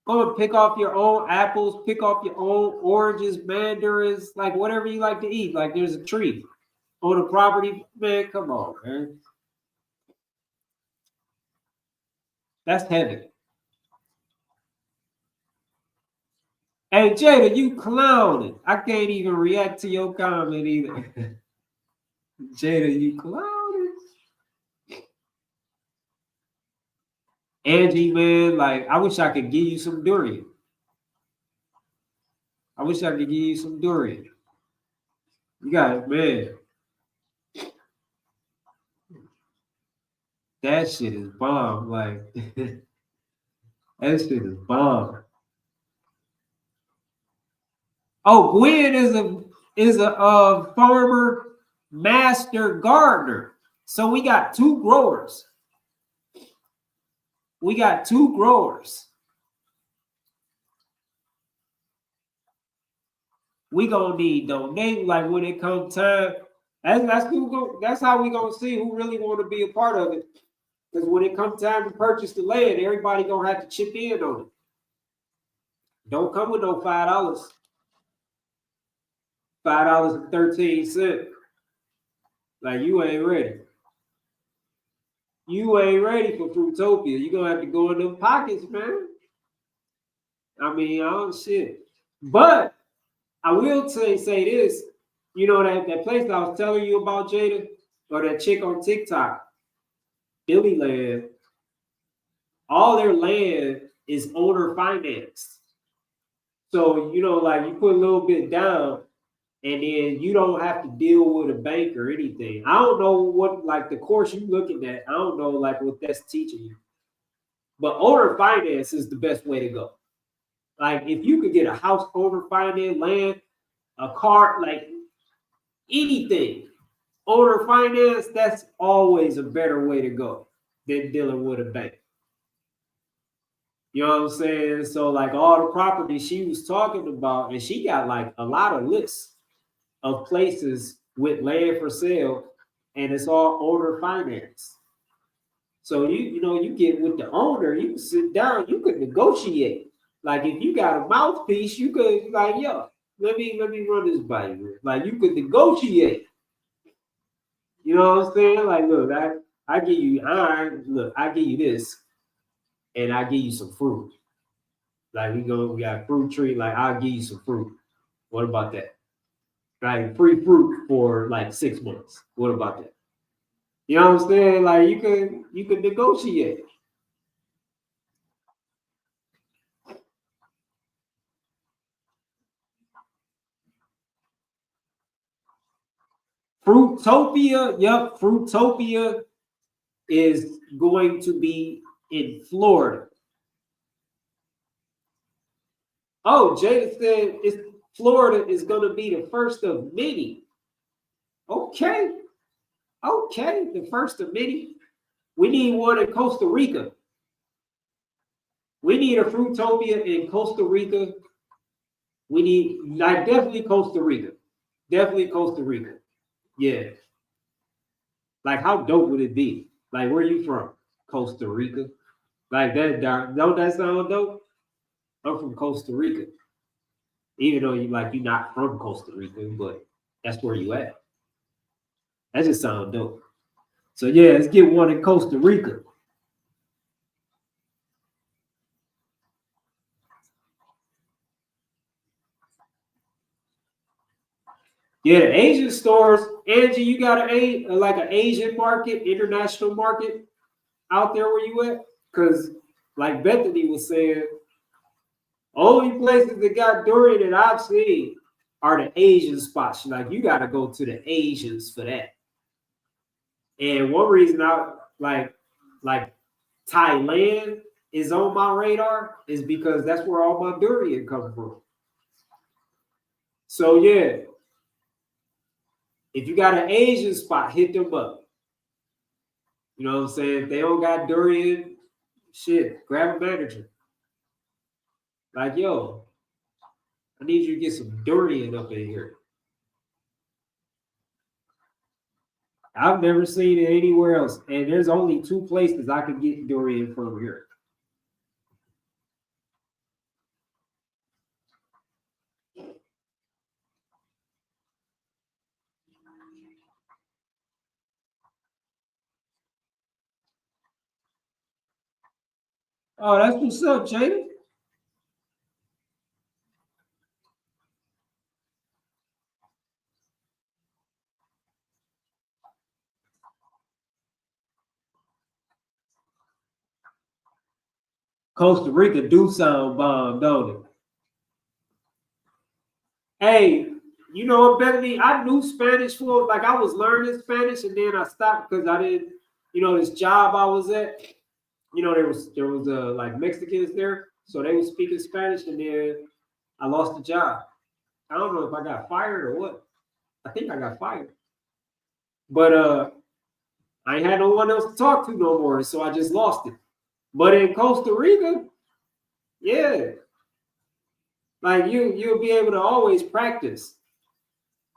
Go and pick off your own apples, pick off your own oranges, mandarins, like whatever you like to eat. Like there's a tree on the property. Man, come on, man. That's heaven. Hey, Jada, you clowning. I can't even react to your comment either. Jada, you clowning. Angie, man, like, I wish I could give you some durian. You got it, man. That shit is bomb. Like, that shit is bomb. Oh, Gwen is a farmer master gardener. So we got two growers. we gonna need donate. Like when it comes time, that's how we gonna see who really want to be a part of it. Because when it comes time to purchase the land, everybody gonna have to chip in on it. Don't come with no $5. $5.13. Like you ain't ready. You ain't ready for Fruitopia. You're gonna have to go in them pockets, man. I mean, oh shit. But I will say this. You know that place I was telling you about, Jada, or that chick on TikTok, Billy Land, all their land is owner financed. So, you know, like you put a little bit down and then you don't have to deal with a bank or anything. I don't know what, like the course you looking at, I don't know like what that's teaching you. But owner finance is the best way to go. Like if you could get a house owner finance, land, a car, like anything, owner finance, that's always a better way to go than dealing with a bank. You know what I'm saying? So like all the property she was talking about, and she got like a lot of lists of places with land for sale, and it's all owner finance. So you know you get with the owner, you can sit down, you could negotiate. Like if you got a mouthpiece, you could like, yo, let me run this by you. Like you could negotiate. You know what I'm saying? Like, look, I give you I give you this, and I give you some fruit. Like we got a fruit tree. Like I'll give you some fruit. What about that? Like free fruit for like 6 months. What about that? You know what I'm saying? Like you could negotiate. Fruitopia, yep, Fruitopia is going to be in Florida. Oh, Jada said Florida is going to be the first of many. Okay, the first of many. We need one in Costa Rica. We need a Fruitopia in Costa Rica. We need like definitely Costa Rica. Definitely Costa Rica. Yeah. Like how dope would it be? Like where are you from? Costa Rica. Like that don't that sound dope? I'm from Costa Rica. Even though you're not from Costa Rica, but that's where you at. That just sounds dope. So yeah, let's get one in Costa Rica. Yeah, the Asian stores, Angie, you got an Asian market, international market out there where you at? Because like Bethany was saying, only places that got durian that I've seen are the Asian spots. Like you got to go to the Asians for that. And one reason I like Thailand is on my radar is because that's where all my durian comes from. So yeah, if you got an Asian spot, hit them up. You know what I'm saying? If they don't got durian, shit, grab a manager. Like, yo, I need you to get some durian up in here. I've never seen it anywhere else. And there's only 2 places I can get durian from here. Oh, that's what's up, Jada. Costa Rica do sound bomb, don't it? Hey, you know what, Bethany? I knew Spanish for like I was learning Spanish and then I stopped because I didn't, this job I was at, there was like Mexicans there, so they were speaking Spanish and then I lost the job. I don't know if I got fired or what. I think I got fired. But I ain't had no one else to talk to no more, so I just lost it. But in Costa Rica, yeah. Like you'll be able to always practice.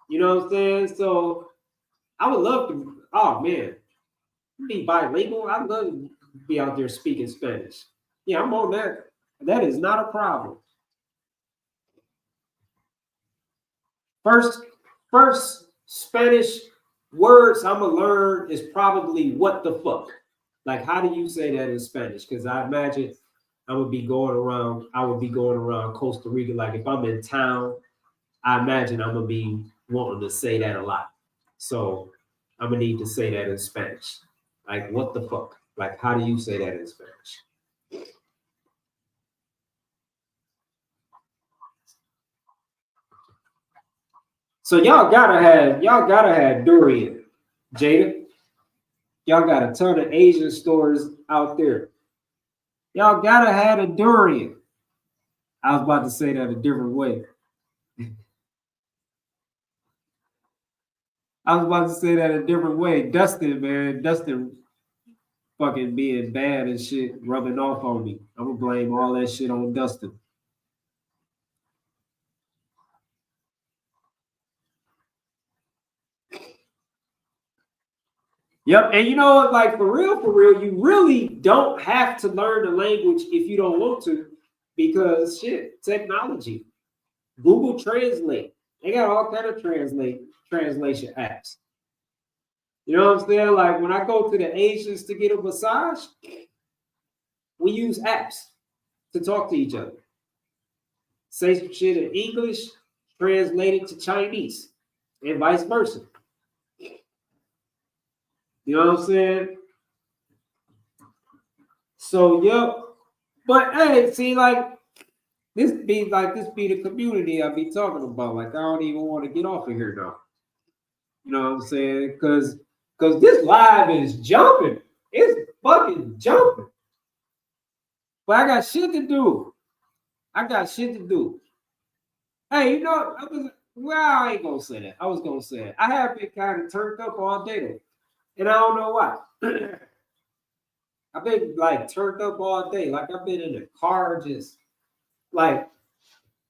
You know what I'm saying? So I would love to. Oh man, be bilingual. I'd love to be out there speaking Spanish. Yeah, I'm on that. That is not a problem. First, first Spanish words I'm gonna learn is probably what the fuck. Like, how do you say that in Spanish? Because I imagine I would be going around. I would be going around Costa Rica. Like, if I'm in town, I imagine I'm gonna be wanting to say that a lot. So I'm gonna need to say that in Spanish. Like, what the fuck? Like, how do you say that in Spanish? So y'all gotta have durian, Jada. Y'all got a ton of Asian stores out there. Y'all gotta have a durian. I was about to say that a different way. I was about to say that a different way. Dustin, man, Dustin fucking being bad and shit, rubbing off on me. I'm gonna blame all that shit on Dustin. Yep, and you know, like for real, you really don't have to learn the language if you don't want to, because shit, technology, Google Translate, they got all kind of translation apps. You know what I'm saying? Like when I go to the Asians to get a massage, we use apps to talk to each other. Say some shit in English, translate it to Chinese, and vice versa. You know what I'm saying? So, yep. But hey, see, like this be the community I be talking about. Like I don't even want to get off of here now. You know what I'm saying? Cause this live is jumping. It's fucking jumping. But I got shit to do. I got shit to do. Hey, you know, I ain't gonna say that. I was gonna say it. I have been kind of turned up all day though. And I don't know why. I've been like turned up all day. Like I've been in the car just like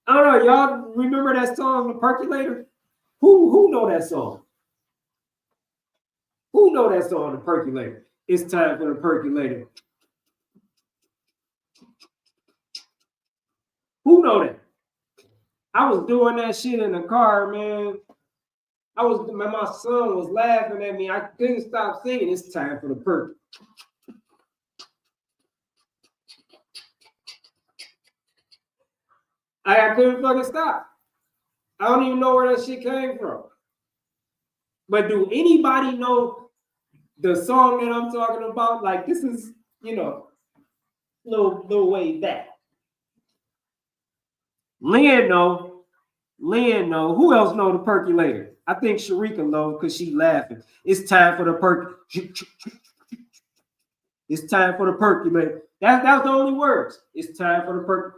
I don't know, y'all remember that song, The Percolator? Who know that song? Who know that song, The Percolator? It's time for the percolator. Who know that? I was doing that shit in the car, man. My son was laughing at me. I couldn't stop singing. It's time for the perk. I couldn't fucking stop. I don't even know where that shit came from. But do anybody know the song that I'm talking about? Like this is, you know, little way back. Lynn know. Lynn know. Who else know the percolator? I think Sharika know because she laughing. It's time for the perk. It's time for the percolator. That was the only words. It's time for the perk.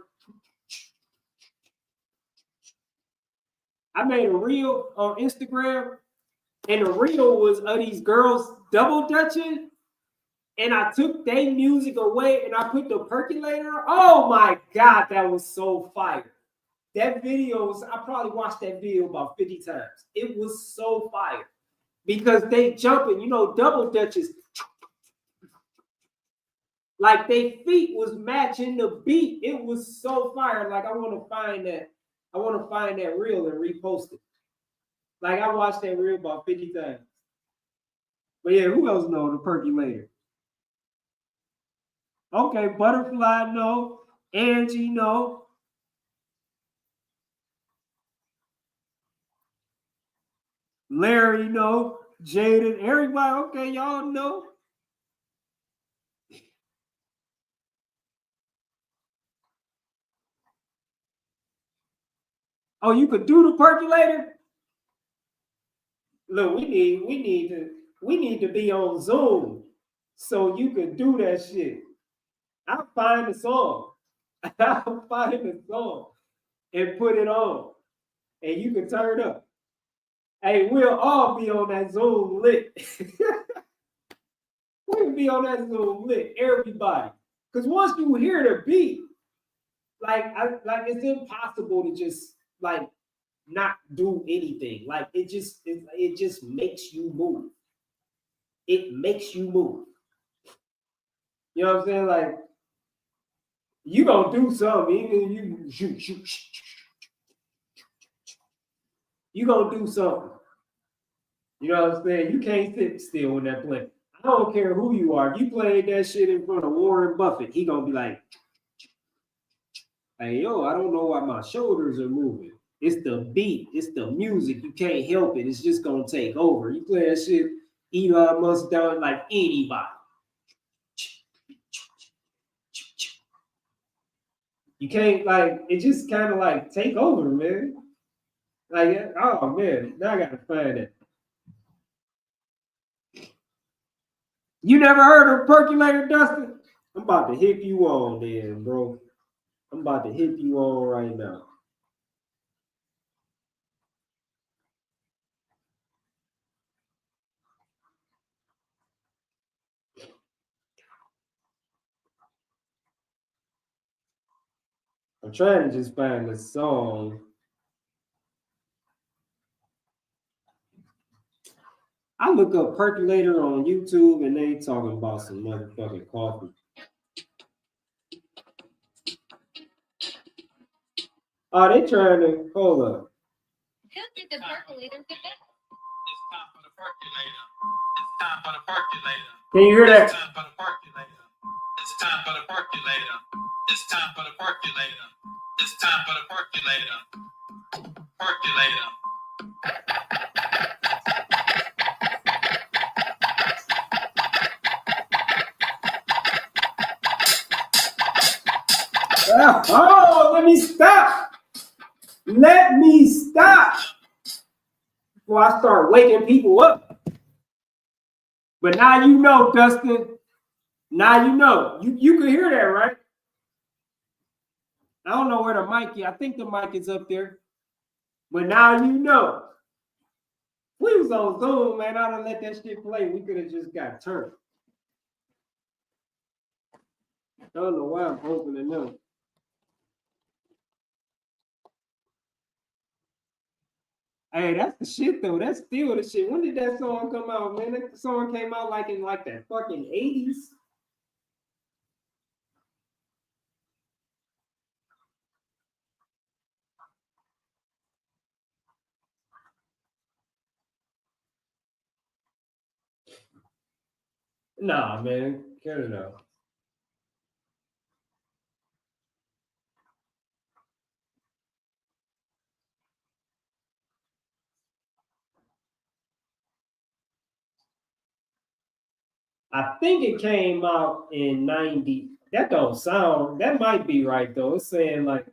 I made a reel on Instagram, and the reel was of these girls double dutching, and I took their music away and I put the percolator. Oh my god, that was so fire! That video was, I probably watched that video about 50 times. It was so fire because they jumping, you know, double dutches. Like they feet was matching the beat. It was so fire. Like I want to find that. I want to find that reel and repost it. Like I watched that reel about 50 times. But yeah, who else know the percolator? Okay, Butterfly no. Angie no. Larry no. Jaden, everybody, okay, y'all know. Oh, you could do the percolator? Look, we need to be on Zoom so you could do that shit. I'll find the song. I'll find the song and put it on. And you can turn up. Hey, we'll all be on that Zoom lit. We'll be on that Zoom lit, everybody. Because once you hear the beat, like it's impossible to just like not do anything. Like it just makes you move. It makes you move. You know what I'm saying? Like you gonna do something, even you shoot. You gonna do something. You know what I'm saying? You can't sit still in that play. I don't care who you are. If you played that shit in front of Warren Buffett, he gonna be like, hey, yo, I don't know why my shoulders are moving. It's the beat, it's the music. You can't help it. It's just gonna take over. You play that shit, Elon Musk down like anybody. You can't like it just kind of like take over, man. Like, oh man, now I gotta find it. You never heard of percolator, Dustin? I'm about to hit you on, then, bro. I'm about to hit you on right now. I'm trying to just find the song. I look up percolator on YouTube and they talking about some motherfucking coffee. Oh, they trying to hold up. Who did the percolator today? It's time for the percolator. It's time for the percolator. Can you hear that? It's time for the percolator. It's time for the percolator. It's time for the percolator. It's time for the percolator. Percolator. Oh, let me stop. Let me stop before I start waking people up. But now you know, Dustin. Now you know. You can hear that, right? I don't know where the mic is. I think the mic is up there. But now you know. We was on Zoom, man. I done let that shit play. We could have just got turned. I don't know why I'm opening them. Hey, that's the shit though. That's still the shit. When did that song come out, man? That song came out like in like the fucking 80s. Nah, man. Cut it out. I think it came out in 90. That don't sound, that might be right though. It's saying like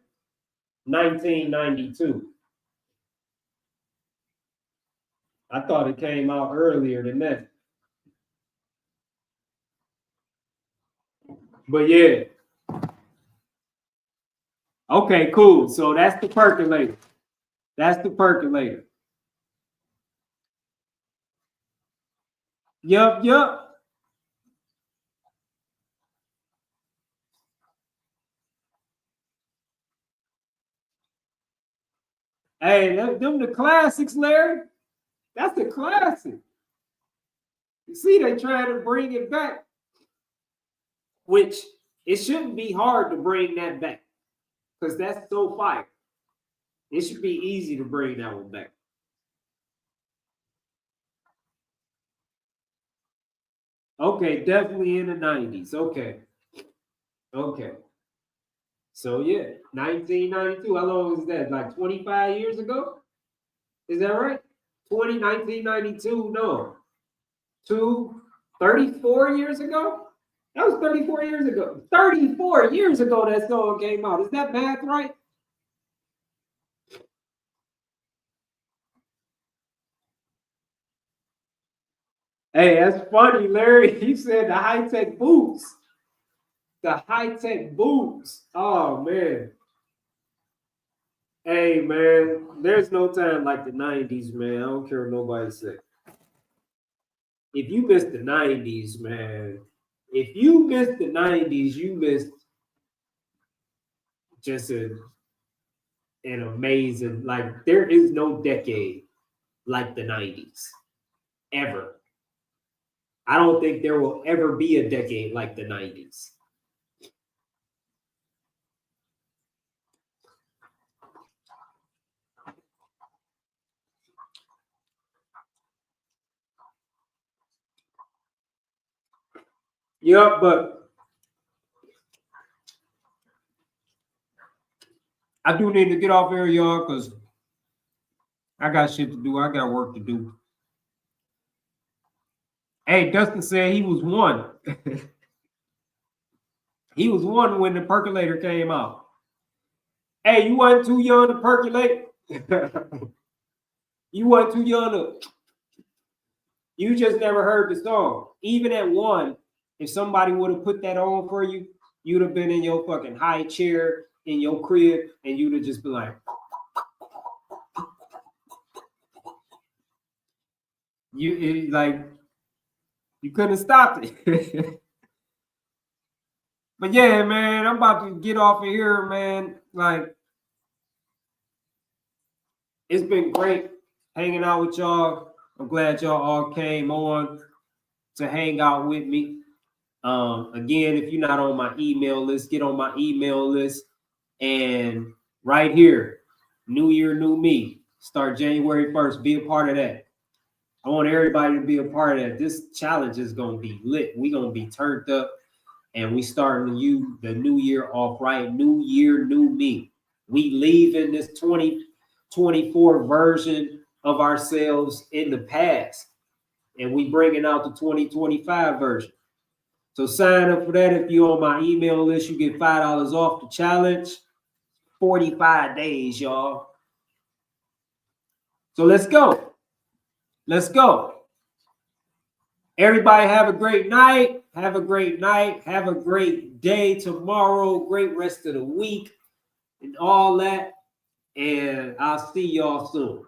1992. I thought it came out earlier than that. But yeah. Okay, cool. So that's the percolator. That's the percolator. Yup. Hey, them the classics, Larry. That's the classic. You see, they trying to bring it back, which it shouldn't be hard to bring that back because that's so fire. It should be easy to bring that one back. Okay, definitely in the 90s. Okay. So yeah, 1992. How long is that? Like 25 years ago? Is that right? 1992? No. 34 years ago? That was 34 years ago. 34 years ago that song came out. Is that math right? Hey, that's funny, Larry. He said the high-tech boots. The high-tech boots. Oh, man. Hey, man, there's no time like the 90s, man. I don't care what nobody said. If you missed the 90s, man, if you missed the 90s, you missed just an amazing, like there is no decade like the 90s ever. I don't think there will ever be a decade like the 90s. Yep, but I do need to get off here, y'all, because I got shit to do. I got work to do. Hey, Dustin said he was one. He was one when the percolator came out. Hey, you wasn't too young to percolate. You wasn't too young to. You just never heard the song. Even at one, if somebody would have put that on for you, you'd have been in your fucking high chair in your crib, and you'd have just been like, you couldn't have stopped it. But yeah, man, I'm about to get off of here, man. Like, it's been great hanging out with y'all. I'm glad y'all all came on to hang out with me. Again, if you're not on my email list, get on my email list. And right here, New Year, New Me. Start January 1st. Be a part of that. I want everybody to be a part of that. This challenge is going to be lit. We're going to be turned up. And we starting the new year off right. New year, new me. We leaving this 2024 version of ourselves in the past. And we bringing out the 2025 version. So sign up for that. If you're on my email list, you get $5 off the challenge. 45 days, y'all. So let's go. Let's go. Everybody have a great night. Have a great night. Have a great day tomorrow. Great rest of the week and all that. And I'll see y'all soon.